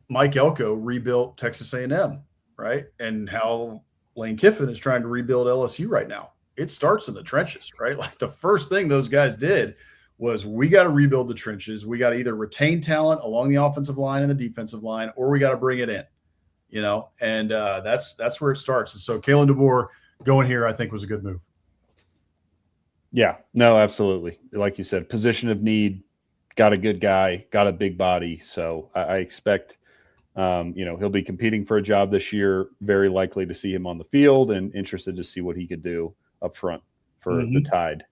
Mike Elko rebuilt Texas A&M, right? And how Lane Kiffin is trying to rebuild LSU right now. It starts in the trenches, right? Like, the first thing those guys did was, we got to rebuild the trenches. We got to either retain talent along the offensive line and the defensive line, or we got to bring it in, and that's where it starts. And so Kalen DeBoer going here, I think, was a good move.
Yeah, no, absolutely. Like you said, position of need, got a good guy, got a big body. So I expect, he'll be competing for a job this year, very likely to see him on the field, and interested to see what he could do up front for the Tide.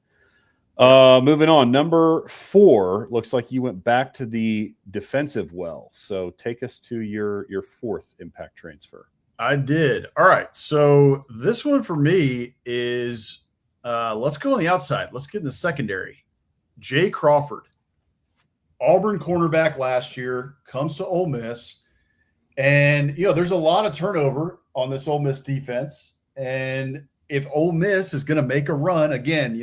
Moving on, number 4, looks like you went back to the defensive well. So take us to your 4th impact transfer.
I did. All right. So this one for me is, let's go on the outside. Let's get in the secondary. Jay Crawford, Auburn cornerback last year, comes to Ole Miss. And, there's a lot of turnover on this Ole Miss defense. And if Ole Miss is going to make a run again,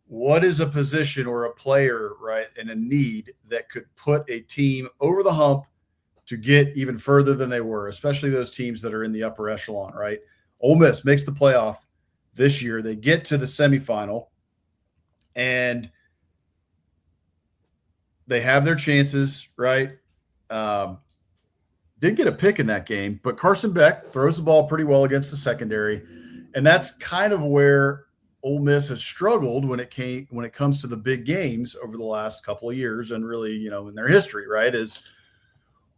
what is a position or a player, right, and a need that could put a team over the hump to get even further than they were, especially those teams that are in the upper echelon, right? Ole Miss makes the playoff this year. They get to the semifinal, and they have their chances, right? did get a pick in that game, but Carson Beck throws the ball pretty well against the secondary. And that's kind of where Ole Miss has struggled when it comes to the big games over the last couple of years and really, in their history, right? Is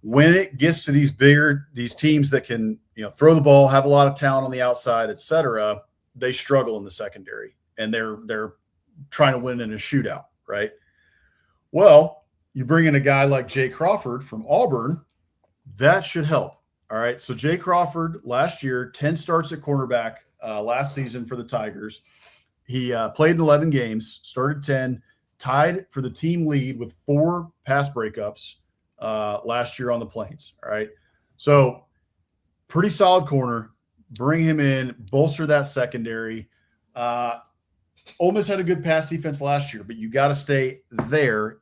when it gets to these teams that can, throw the ball, have a lot of talent on the outside, et cetera, they struggle in the secondary and they're trying to win in a shootout, right? Well, you bring in a guy like Jay Crawford from Auburn, that should help. All right. So Jay Crawford last year, 10 starts at cornerback last season for the Tigers. He played in 11 games, started 10, tied for the team lead with 4 pass breakups last year on the Plains. All right. So pretty solid corner. Bring him in, bolster that secondary. Ole Miss had a good pass defense last year, but you got to stay there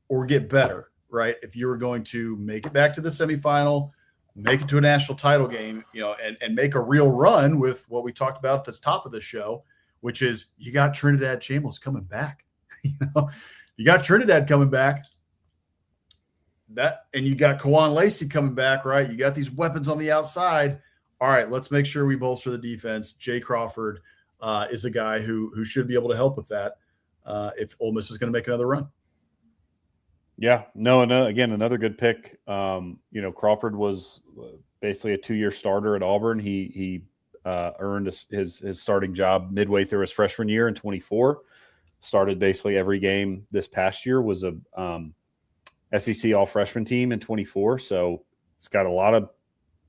or get better, right? If you were going to make it back to the semifinal, make it to a national title game, and make a real run with what we talked about at the top of the show, which is you got Trinidad Chambliss coming back. You got Trinidad coming back. And you got Kawan Lacey coming back, right? You got these weapons on the outside. All right, let's make sure we bolster the defense. Jay Crawford is a guy who should be able to help with that if Ole Miss is going to make another run.
Yeah, no, again, another good pick. Crawford was basically a 2-year starter at Auburn. He earned his starting job midway through his freshman year in 24. Started basically every game this past year. Was a SEC all-freshman team in 24. So he's got a lot of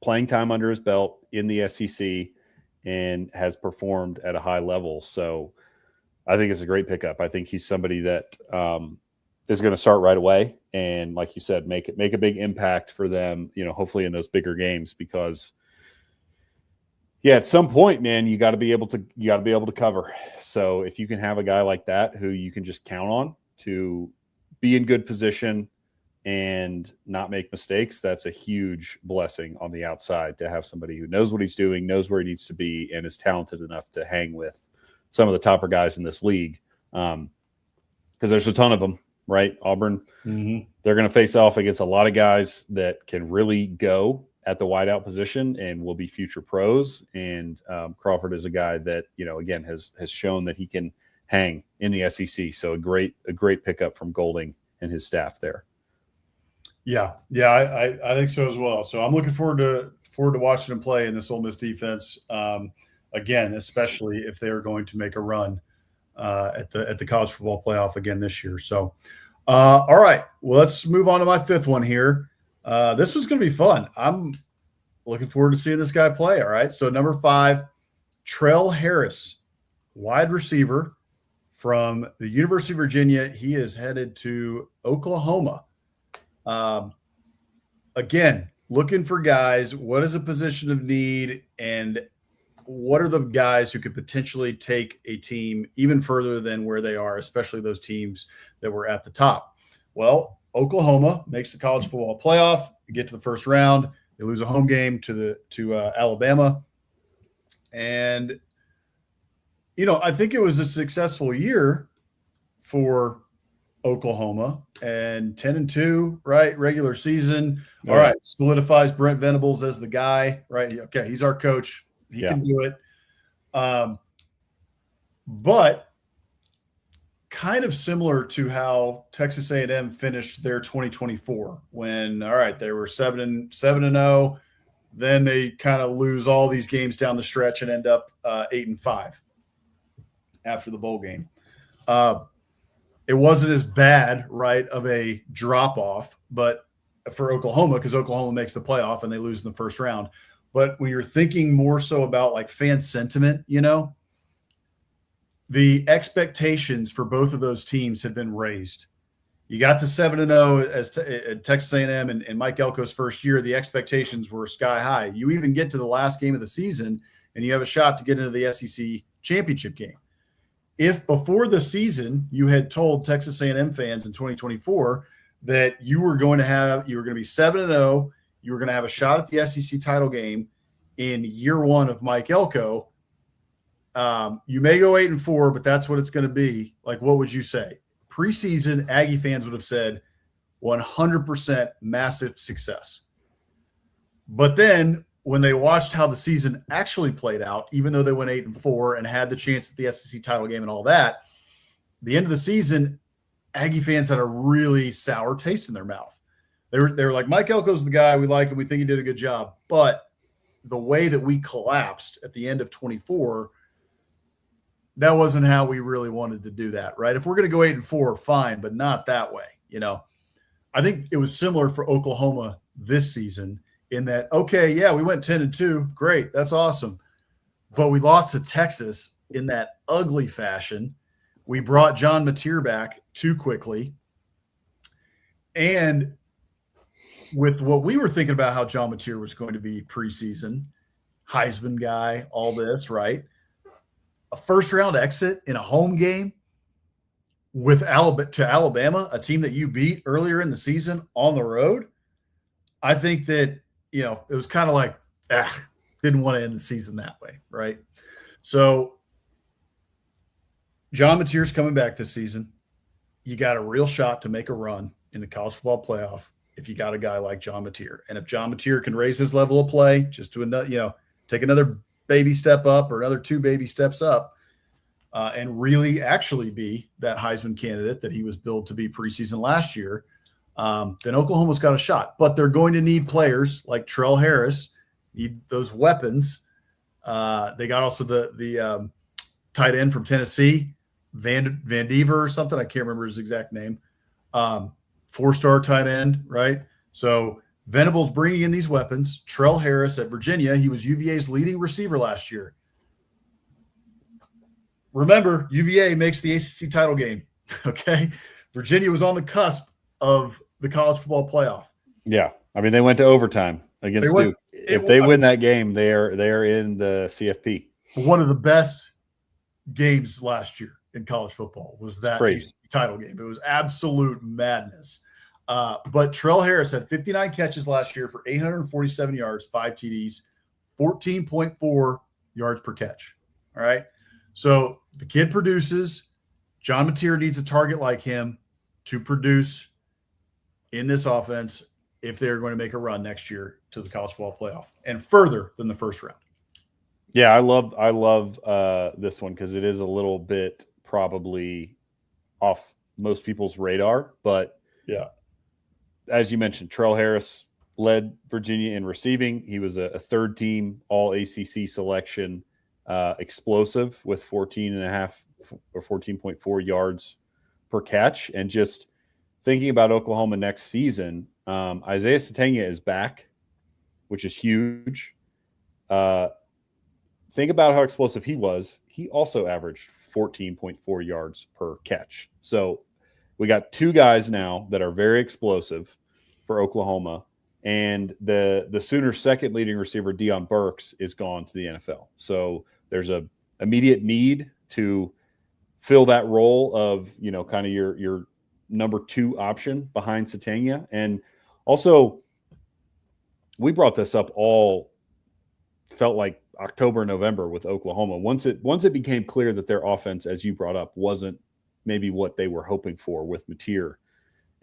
playing time under his belt in the SEC and has performed at a high level. So I think it's a great pickup. I think he's somebody that is going to start right away. And like you said, make a big impact for them, hopefully in those bigger games, because at some point, man, you got to be able to cover. So if you can have a guy like that who you can just count on to be in good position and not make mistakes, that's a huge blessing on the outside to have somebody who knows what he's doing, knows where he needs to be, and is talented enough to hang with some of the topper guys in this league. Because there's a ton of them, right? Auburn, they're going to face off against a lot of guys that can really go at the wideout position and will be future pros. And Crawford is a guy that, again, has shown that he can hang in the SEC. So a great pickup from Golding and his staff there.
Yeah, I think so as well. So I'm looking forward to watching him play in this Ole Miss defense again, especially if they are going to make a run at the college football playoff again this year. So, all right, well, let's move on to my 5th one here. This was going to be fun. I'm looking forward to seeing this guy play. All right, so number 5, Trell Harris, wide receiver from the University of Virginia. He is headed to Oklahoma. Again, looking for guys. What is a position of need, and what are the guys who could potentially take a team even further than where they are, especially those teams that were at the top? Well, Oklahoma makes the college football playoff, get to the first round. They lose a home game to Alabama. And, I think it was a successful year for Oklahoma, and 10-2, right? Regular season. All right. Solidifies Brent Venables as the guy, right? Okay. He's our coach. He can do it. But kind of similar to how Texas A&M finished their 2024 when, they were 7-0. Then they kind of lose all these games down the stretch and end up 8-5 after the bowl game. It wasn't as bad, right, of a drop-off, but for Oklahoma, because Oklahoma makes the playoff and they lose in the first round. But when you're thinking more so about like fan sentiment, the expectations for both of those teams have been raised. You got to 7-0 as at Texas A&M and Mike Elko's first year. The expectations were sky high. You even get to the last game of the season and you have a shot to get into the SEC championship game. If before the season you had told Texas A&M fans in 2024 that you were going to be 7-0, you were going to have a shot at the SEC title game in year one of Mike Elko, you may go 8-4, but that's what it's going to be. Like, what would you say? Preseason, Aggie fans would have said 100% massive success. But then when they watched how the season actually played out, even though they went 8-4 and had the chance at the SEC title game and all that, the end of the season, Aggie fans had a really sour taste in their mouth. They were like, Mike Elko's the guy. We like him. We think he did a good job. But the way that we collapsed at the end of 24, that wasn't how we really wanted to do that, right? If we're going to go 8-4, fine, but not that way. I think it was similar for Oklahoma this season in that, okay, yeah, we went 10-2. Great. That's awesome. But we lost to Texas in that ugly fashion. We brought John Mateer back too quickly. And with what we were thinking about how John Mateer was going to be preseason, Heisman guy, all this, right? A first-round exit in a home game with Alabama, a team that you beat earlier in the season on the road. I think that, it was kind of like, didn't want to end the season that way, right? So John Mateer's coming back this season. You got a real shot to make a run in the college football playoff if you got a guy like John Mateer. And if John Mateer can raise his level of play just to take another baby step up or another 2 baby steps up, and really actually be that Heisman candidate that he was billed to be preseason last year, then Oklahoma's got a shot. But they're going to need players like Trell Harris, need those weapons. They got also the tight end from Tennessee, Van Dever or something. I can't remember his exact name. 4-star tight end, right? So Venable's bringing in these weapons. Trell Harris at Virginia, he was UVA's leading receiver last year. Remember, UVA makes the ACC title game, okay? Virginia was on the cusp of the college football playoff.
Yeah. I mean, they went to overtime against Duke. If they win that game, they're in the CFP.
One of the best games last year in college football was that ACC title game. It was absolute madness. But Trell Harris had 59 catches last year for 847 yards, 5 TDs, 14.4 yards per catch. All right. So the kid produces. John Mateer needs a target like him to produce in this offense if they're going to make a run next year to the college football playoff and further than the first round.
Yeah, I love this one because it is a little bit probably off most people's radar. But
yeah,
as you mentioned, Trell Harris led Virginia in receiving. He was a third-team All-ACC selection. Explosive with 14.5 or 14.4 yards per catch. And just thinking about Oklahoma next season, Isaiah Sategna is back, which is huge. Think about how explosive he was. He also averaged 14.4 yards per catch. So we got 2 guys now that are very explosive for Oklahoma. And the Sooners' second leading receiver, Deion Burks, is gone to the NFL. So there's a immediate need to fill that role of, kind of your number 2 option behind Sategna. And also, we brought this up all felt like October, November with Oklahoma. Once it became clear that their offense, as you brought up, wasn't maybe what they were hoping for with Mateer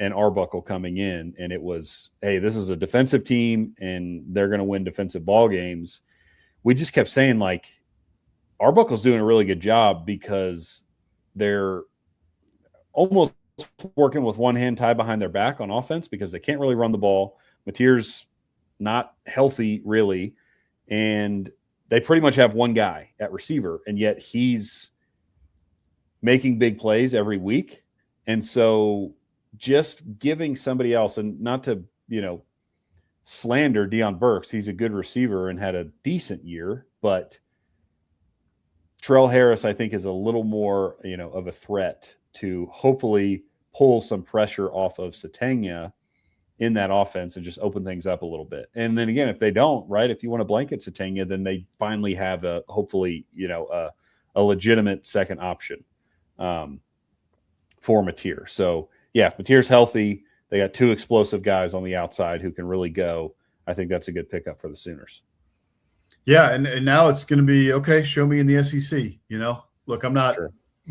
and Arbuckle coming in, and it was, hey, this is a defensive team and they're going to win defensive ball games. We just kept saying, like, Arbuckle's doing a really good job because they're almost working with one hand tied behind their back on offense because they can't really run the ball. Mateer's not healthy, really, and they pretty much have one guy at receiver, and yet he's making big plays every week. And so just giving somebody else, and not to, slander Deion Burks, he's a good receiver and had a decent year, but Trell Harris, I think, is a little more, of a threat to hopefully pull some pressure off of Sategna in that offense and just open things up a little bit. And then again, if they don't, right, if you want to blanket Sategna, then they finally have hopefully, a legitimate second option for Mateer. So yeah, if Mateer's healthy, they got 2 explosive guys on the outside who can really go. I think that's a good pickup for the Sooners. Yeah,
and now it's going to be, okay, show me in the SEC. Look, I'm not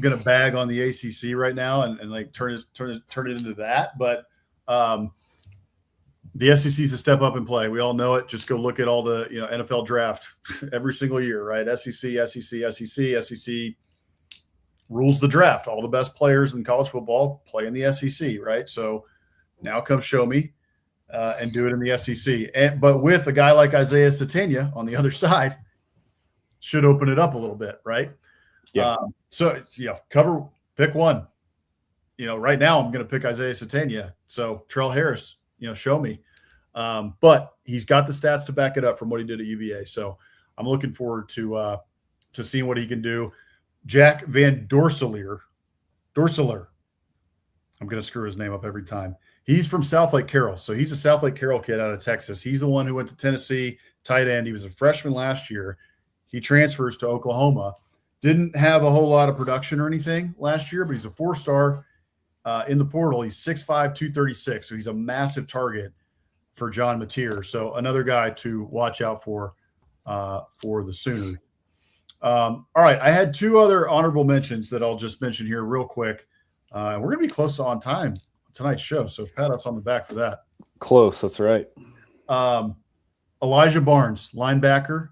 going to bag on the ACC right now and like turn it into that, but The SEC is a step up in play. We all know it. Just go look at all the NFL draft every single year, right? SEC rules the draft. All the best players in college football play in the SEC, right? So now come show me and do it in the SEC. But with a guy like Isaiah Satania on the other side, should open it up a little bit, right?
Yeah.
Pick one. Right now I'm going to pick Isaiah Satania. So Trell Harris, show me. But he's got the stats to back it up from what he did at UVA. So I'm looking forward to seeing what he can do. Jack Van Dorselaer. I'm going to screw his name up every time. He's from South Lake Carroll. So he's a South Lake Carroll kid out of Texas. He's the one who went to Tennessee, tight end. He was a freshman last year. He transfers to Oklahoma. Didn't have a whole lot of production or anything last year, but he's a 4-star in the portal. He's 6'5", 236. So he's a massive target for John Mateer. So another guy to watch out for the Sooners. All right. I had two other honorable mentions that I'll just mention here real quick. We're going to be close to on time tonight's show. So pat us on the back for that.
Close. That's right.
Elijah Barnes, linebacker,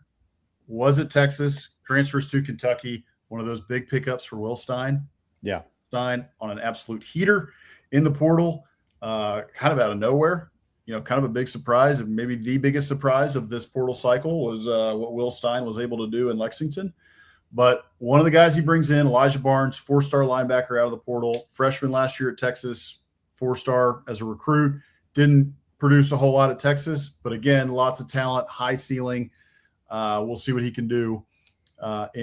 was at Texas, transfers to Kentucky. One of those big pickups for Will Stein.
Yeah. Stein
on an absolute heater in the portal, kind of out of nowhere. Kind of a big surprise, and maybe the biggest surprise of this portal cycle was what Will Stein was able to do in Lexington. But one of the guys he brings in, Elijah Barnes, 4-star linebacker out of the portal, freshman last year at Texas, 4-star as a recruit, didn't produce a whole lot at Texas, but again, lots of talent, high ceiling. We'll see what he can do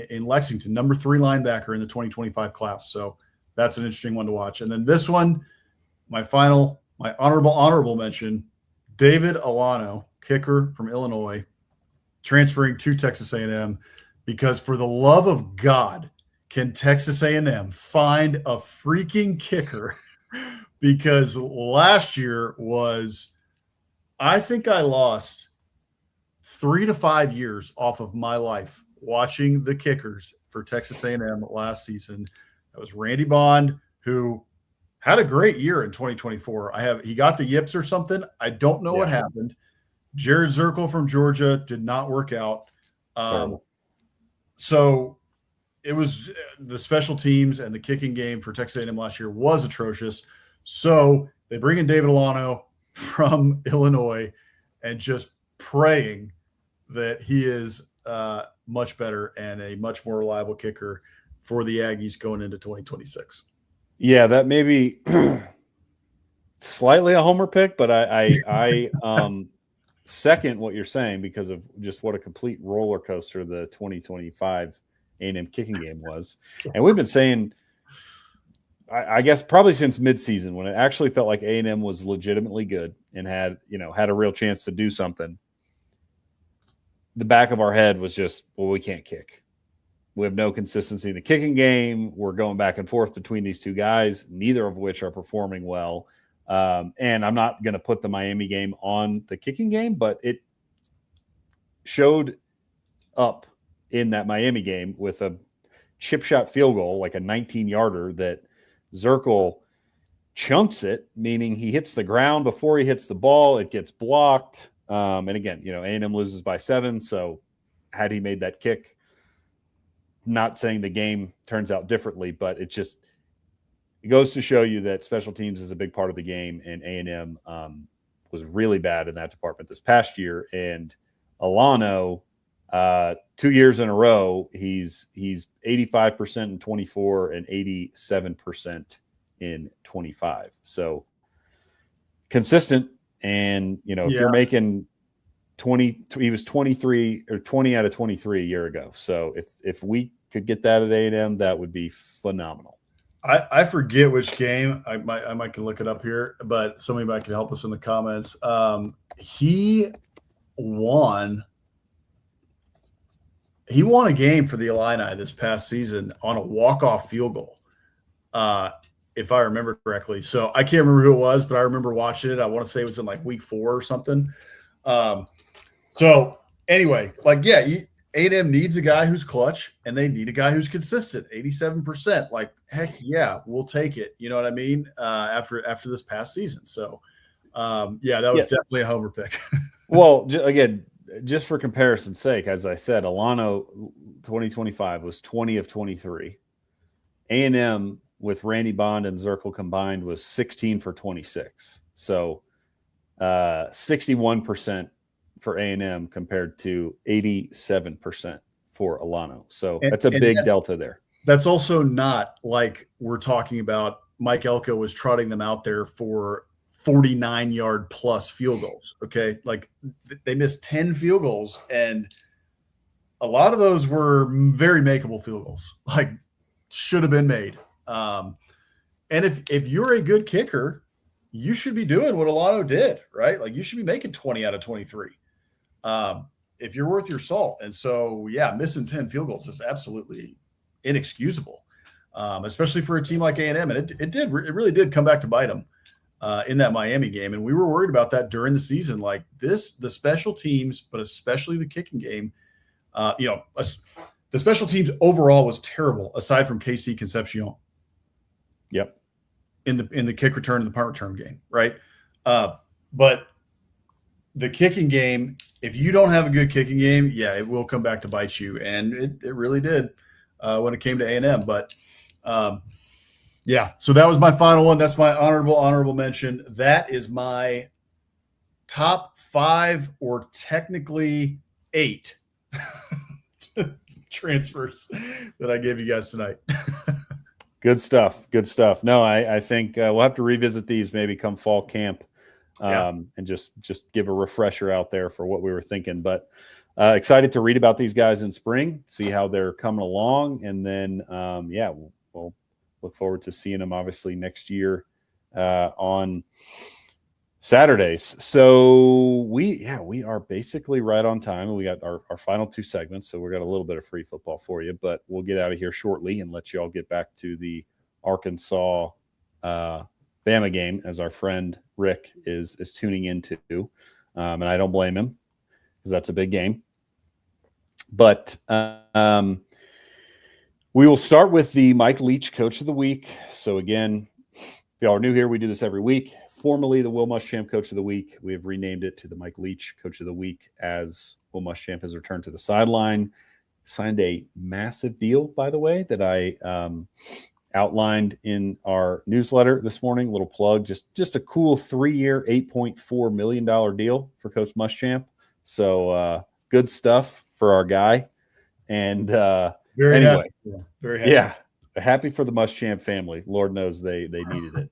in Lexington, number 3 linebacker in the 2025 class. So that's an interesting one to watch. And then this one, my honorable mention, David Alano, kicker from Illinois, transferring to Texas A&M, because for the love of God, can Texas A&M find a freaking kicker? Because last year I think I lost 3 to 5 years off of my life watching the kickers for Texas A&M last season. That was Randy Bond, who had a great year in 2024. He got the yips or something. I don't know what happened. Jared Zirkle from Georgia did not work out. So it was the special teams and the kicking game for Texas A&M last year was atrocious. So they bring in David Alano from Illinois and just praying that he is much better and a much more reliable kicker for the Aggies going into 2026.
Yeah, that may be slightly a homer pick, but I second what you're saying because of just what a complete roller coaster the 2025 A&M kicking game was. And we've been saying, I guess probably since midseason, when it actually felt like A&M was legitimately good and had a real chance to do something, the back of our head was just, well, we can't kick. We have no consistency in the kicking game. We're going back and forth between these two guys, neither of which are performing well. And I'm not going to put the Miami game on the kicking game, but it showed up in that Miami game with a chip shot field goal, like a 19-yarder that Zirkle chunks it, meaning he hits the ground before he hits the ball. It gets blocked. And again, A&M loses by 7. So had he made that kick, not saying the game turns out differently, but it goes to show you that special teams is a big part of the game, and A&M was really bad in that department this past year. And Alano, 2 years in a row, he's 85% in 24 and 87% in 25. So consistent. And, if you're making 20, he was 23 or 20 out of 23 a year ago. So if we could get that at A&M, that would be phenomenal.
I forget which game. I might can look it up here, but somebody might can help us in the comments. He won a game for the Illini this past season on a walk-off field goal, if I remember correctly. So I can't remember who it was, but I remember watching it. I want to say it was in like week 4 or something. So anyway, A&M needs a guy who's clutch, and they need a guy who's consistent. 87%, heck yeah, we'll take it. You know what I mean? After this past season, so That was definitely a homer pick.
Well, again, just for comparison's sake, as I said, Alano 2025 was 20 of 23. A&M with Randy Bond and Zirkle combined was 16 for 26. So 61% for A&M compared to 87% for Alano. So that's a big delta there.
That's also not like we're talking about Mike Elko was trotting them out there for 49-yard plus field goals. Okay. Like they missed 10 field goals, and a lot of those were very makeable field goals, like should have been made. And if you're a good kicker, you should be doing what Alano did, right? Like you should be making 20 out of 23 if you're worth your salt. And so, missing 10 field goals is absolutely inexcusable, especially for a team like A&M. And it really did come back to bite them in that Miami game. And we were worried about that during the season. Like the special teams, but especially the kicking game, the special teams overall was terrible, aside from KC Concepcion.
Yep.
In the kick return and the punt return game, right? But the kicking game, if you don't have a good kicking game, it will come back to bite you, and it really did when it came to A&M. But so that was my final one. That's my honorable mention. That is my top 5, or technically 8 transfers that I gave you guys tonight.
Good stuff. Good stuff. No, I think we'll have to revisit these maybe come fall camp and just give a refresher out there for what we were thinking. But excited to read about these guys in spring, see how they're coming along. And then, we'll look forward to seeing them obviously next year on Saturdays. So we are basically right on time, and we got our final 2 segments. So we got a little bit of free football for you, but we'll get out of here shortly and let you all get back to the Arkansas Bama game, as our friend Rick is tuning into. And I don't blame him, because that's a big game. But we will start with the Mike Leach Coach of the Week. So again, if y'all are new here, we do this every week. Formerly the Will Muschamp Coach of the Week, we have renamed it to the Mike Leach Coach of the Week, as Will Muschamp has returned to the sideline. Signed a massive deal, by the way, that I outlined in our newsletter this morning. Little plug, just a cool 3-year, $8.4 million deal for Coach Muschamp. So good stuff for our guy. And
very happy
for the Muschamp family. Lord knows they needed it.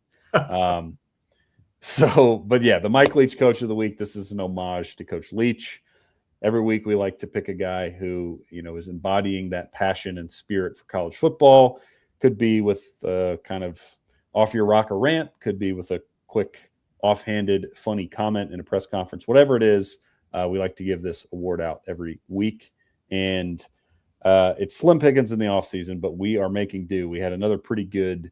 The Mike Leach Coach of the Week. This is an homage to Coach Leach. Every week we like to pick a guy who, is embodying that passion and spirit for college football. Could be with kind of off your rocker rant, could be with a quick offhanded funny comment in a press conference, whatever it is. We like to give this award out every week. And it's slim pickings in the offseason, but we are making do. We had another pretty good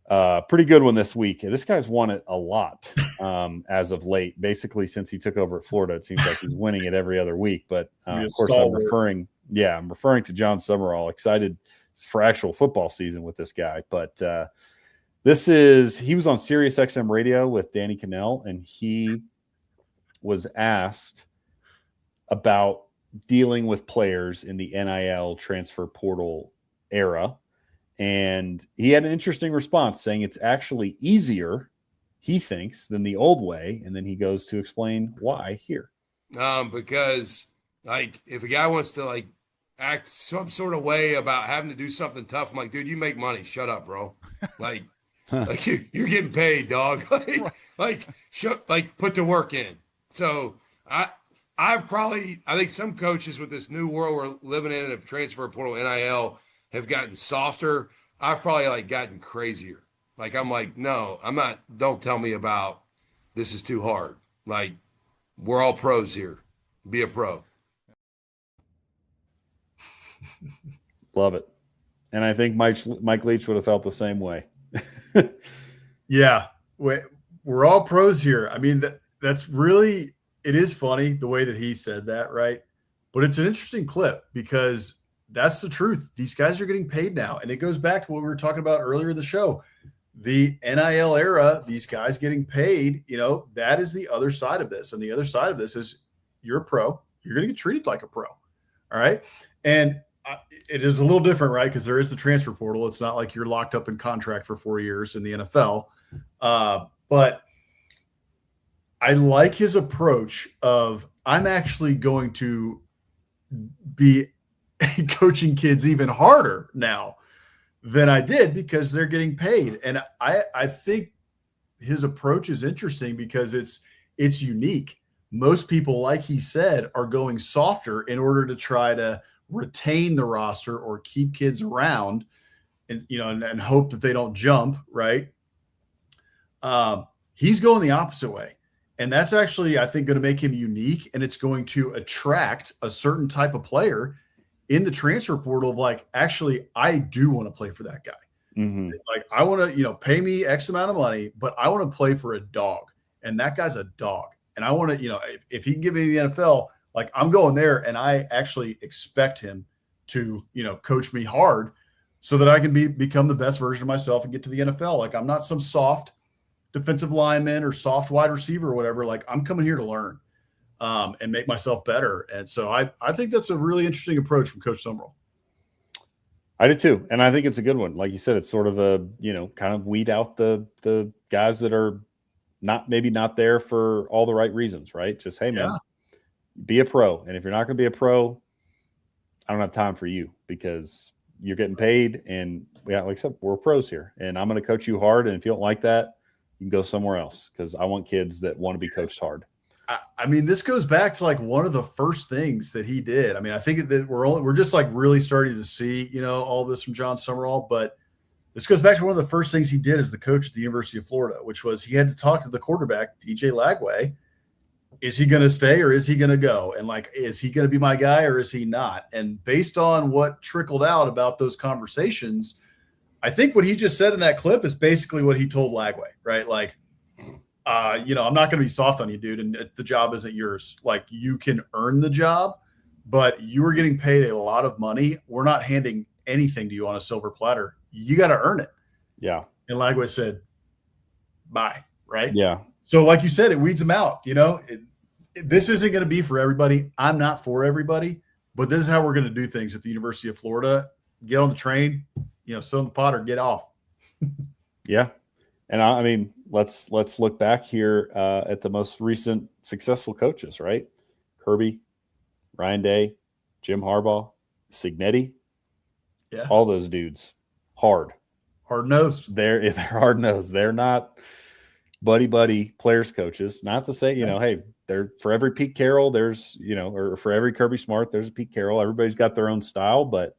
one this week. This guy's won it a lot as of late. Basically, since he took over at Florida, it seems like he's winning it every other week. But of course, I'm referring to John Summerall. Excited for actual football season with this guy. But he was on Sirius XM radio with Danny Cannell, and he was asked about dealing with players in the NIL transfer portal era. And he had an interesting response, saying it's actually easier, he thinks, than the old way. And then he goes to explain why here.
Because if a guy wants to act some sort of way about having to do something tough, I'm like, dude, you make money. Shut up, bro. You're getting paid, dog. Put the work in. So I think some coaches with this new world we're living in of transfer portal NIL have gotten softer. I've probably gotten crazier. I'm like, no, I'm not. Don't tell me about this is too hard. We're all pros here. Be a pro.
Love it. And I think Mike Leach would have felt the same way.
Yeah. We're all pros here. I mean, that's really, it is funny the way that he said that, right? But it's an interesting clip, because that's the truth. These guys are getting paid now. And it goes back to what we were talking about earlier in the show. the NIL era, these guys getting paid, that is the other side of this. And the other side of this is you're a pro. You're going to get treated like a pro. All right. And it is a little different, right? Because there is the transfer portal. It's not like you're locked up in contract for 4 years in the NFL. But I like his approach of I'm actually going to be coaching kids even harder now than I did because they're getting paid. And I think his approach is interesting because it's unique. Most people, like he said, are going softer in order to try to retain the roster or keep kids around and hope that they don't jump, right? He's going the opposite way. And that's actually, I think, going to make him unique, and it's going to attract a certain type of player in the transfer portal of like, actually, I do want to play for that guy.
Mm-hmm.
Like, I want to, pay me X amount of money, but I want to play for a dog. And that guy's a dog. And I want to, if he can give me the NFL, like I'm going there and I actually expect him to, coach me hard so that I can become the best version of myself and get to the NFL. Like I'm not some soft defensive lineman or soft wide receiver or whatever. Like I'm coming here to learn and make myself better. And so I think that's a really interesting approach from Coach Summerall.
I do too. And I think it's a good one. Like you said, it's sort of a, kind of weed out the guys that are maybe not there for all the right reasons, right? Just, hey man, be a pro. And if you're not going to be a pro, I don't have time for you because you're getting paid. And like I said, we're pros here and I'm going to coach you hard. And if you don't like that, you can go somewhere else because I want kids that want to be coached hard.
I mean, this goes back to like one of the first things that he did. I mean, I think that we're just like really starting to see, all this from John Summerall, but this goes back to one of the first things he did as the coach at the University of Florida, which was he had to talk to the quarterback, DJ Lagway. Is he going to stay or is he going to go? And like, is he going to be my guy or is he not? And based on what trickled out about those conversations, I think what he just said in that clip is basically what he told Lagway, right? Like, I'm not going to be soft on you, dude. And the job isn't yours. Like you can earn the job, but you are getting paid a lot of money. We're not handing anything to you on a silver platter. You got to earn it.
Yeah.
And Lagway said, bye. Right.
Yeah.
So like you said, it weeds them out. This isn't going to be for everybody. I'm not for everybody, but this is how we're going to do things at the University of Florida. Get on the train, sit on the pot or get off.
Yeah. And I mean, let's look back here at the most recent successful coaches, right? Kirby, Ryan Day, Jim Harbaugh, Signetti.
Yeah.
All those dudes.
Hard-nosed.
They're hard-nosed. They're not buddy players coaches. Not to say, hey, they're for every Pete Carroll, there's, or for every Kirby Smart, there's a Pete Carroll. Everybody's got their own style, but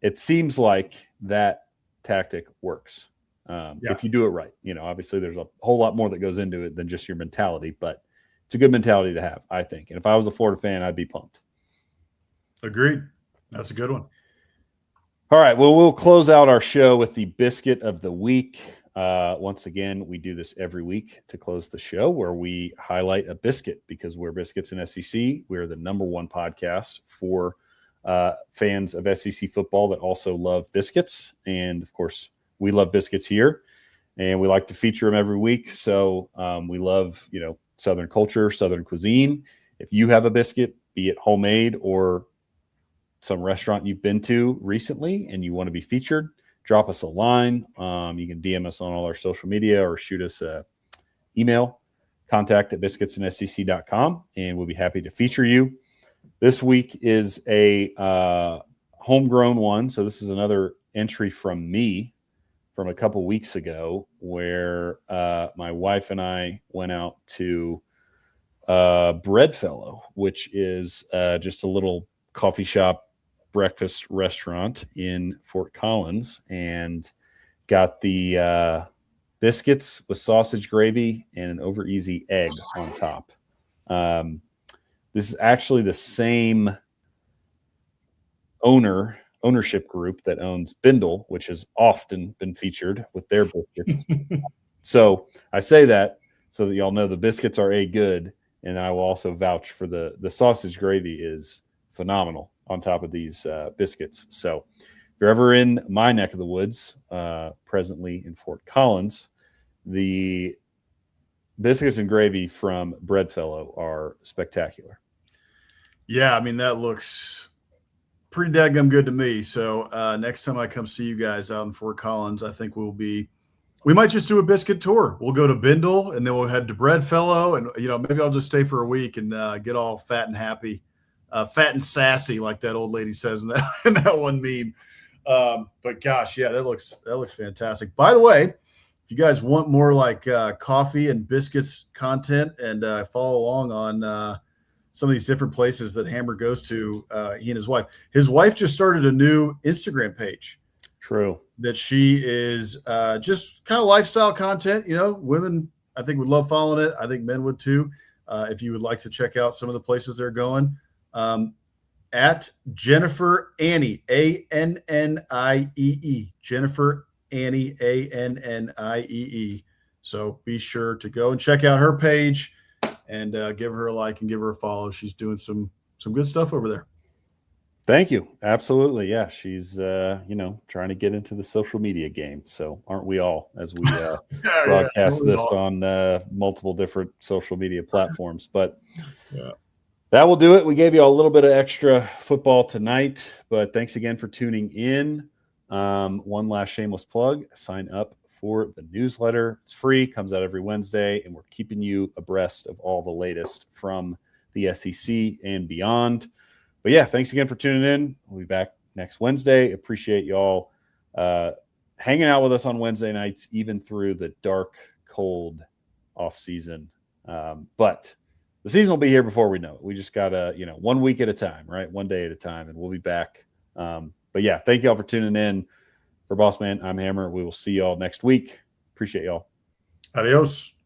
it seems like that tactic works. If you do it right. Obviously there's a whole lot more that goes into it than just your mentality, but it's a good mentality to have, I think. And if I was a Florida fan, I'd be pumped.
Agreed. That's a good one.
All right. Well, we'll close out our show with the biscuit of the week. Once again, we do this every week to close the show where we highlight a biscuit because we're Biscuits in SEC. We're the #1 podcast for fans of SEC football that also love biscuits. And of course, we love biscuits here and we like to feature them every week. So we love, Southern culture, Southern cuisine. If you have a biscuit, be it homemade or some restaurant you've been to recently and you want to be featured, drop us a line. You can DM us on all our social media or shoot us an email, contact@biscuitsandsec.com, and we'll be happy to feature you. This week is a homegrown one. So this is another entry from me from a couple weeks ago where my wife and I went out to Breadfellow, which is just a little coffee shop breakfast restaurant in Fort Collins, and got the biscuits with sausage gravy and an over easy egg on top. This is actually the same ownership group that owns Bindle, which has often been featured with their biscuits. So I say that so that y'all know the biscuits are good, and I will also vouch for the sausage gravy is phenomenal on top of these biscuits. So you're ever in my neck of the woods, presently in Fort Collins, the biscuits and gravy from Breadfellow are spectacular.
Yeah, I mean, that looks pretty dadgum good to me. So next time I come see you guys out in Fort Collins, I think we might just do a biscuit tour. We'll go to Bindle, and then we'll head to Breadfellow, and maybe I'll just stay for a week and get all fat and happy, fat and sassy, like that old lady says in that one meme. But gosh, yeah, that looks fantastic. By the way, if you guys want more like coffee and biscuits content and follow along on some of these different places that Hammer goes to, he and his wife. His wife just started a new Instagram page.
True.
That she is just kind of lifestyle content. Women, I think, would love following it. I think men would too. If you would like to check out some of the places they're going. At Jennifer Annie, Anniee. Jennifer Annie, Anniee. So be sure to go and check out her page and give her a like and give her a follow. She's doing some good stuff over there.
Thank you. Absolutely. Yeah. She's, trying to get into the social media game. So aren't we all, as we broadcast this on multiple different social media platforms, but that will do it. We gave you a little bit of extra football tonight, but thanks again for tuning in. One last shameless plug, sign up for the newsletter. It's free, comes out every Wednesday, and we're keeping you abreast of all the latest from the SEC and beyond. But yeah, thanks again for tuning in. We'll be back next Wednesday. Appreciate y'all hanging out with us on Wednesday nights, even through the dark, cold off season. But the season will be here before we know it. We just gotta, 1 week at a time, right? 1 day at a time, and we'll be back. But yeah, thank y'all for tuning in. For Bossman, I'm Hammer. We will see y'all next week. Appreciate y'all.
Adios.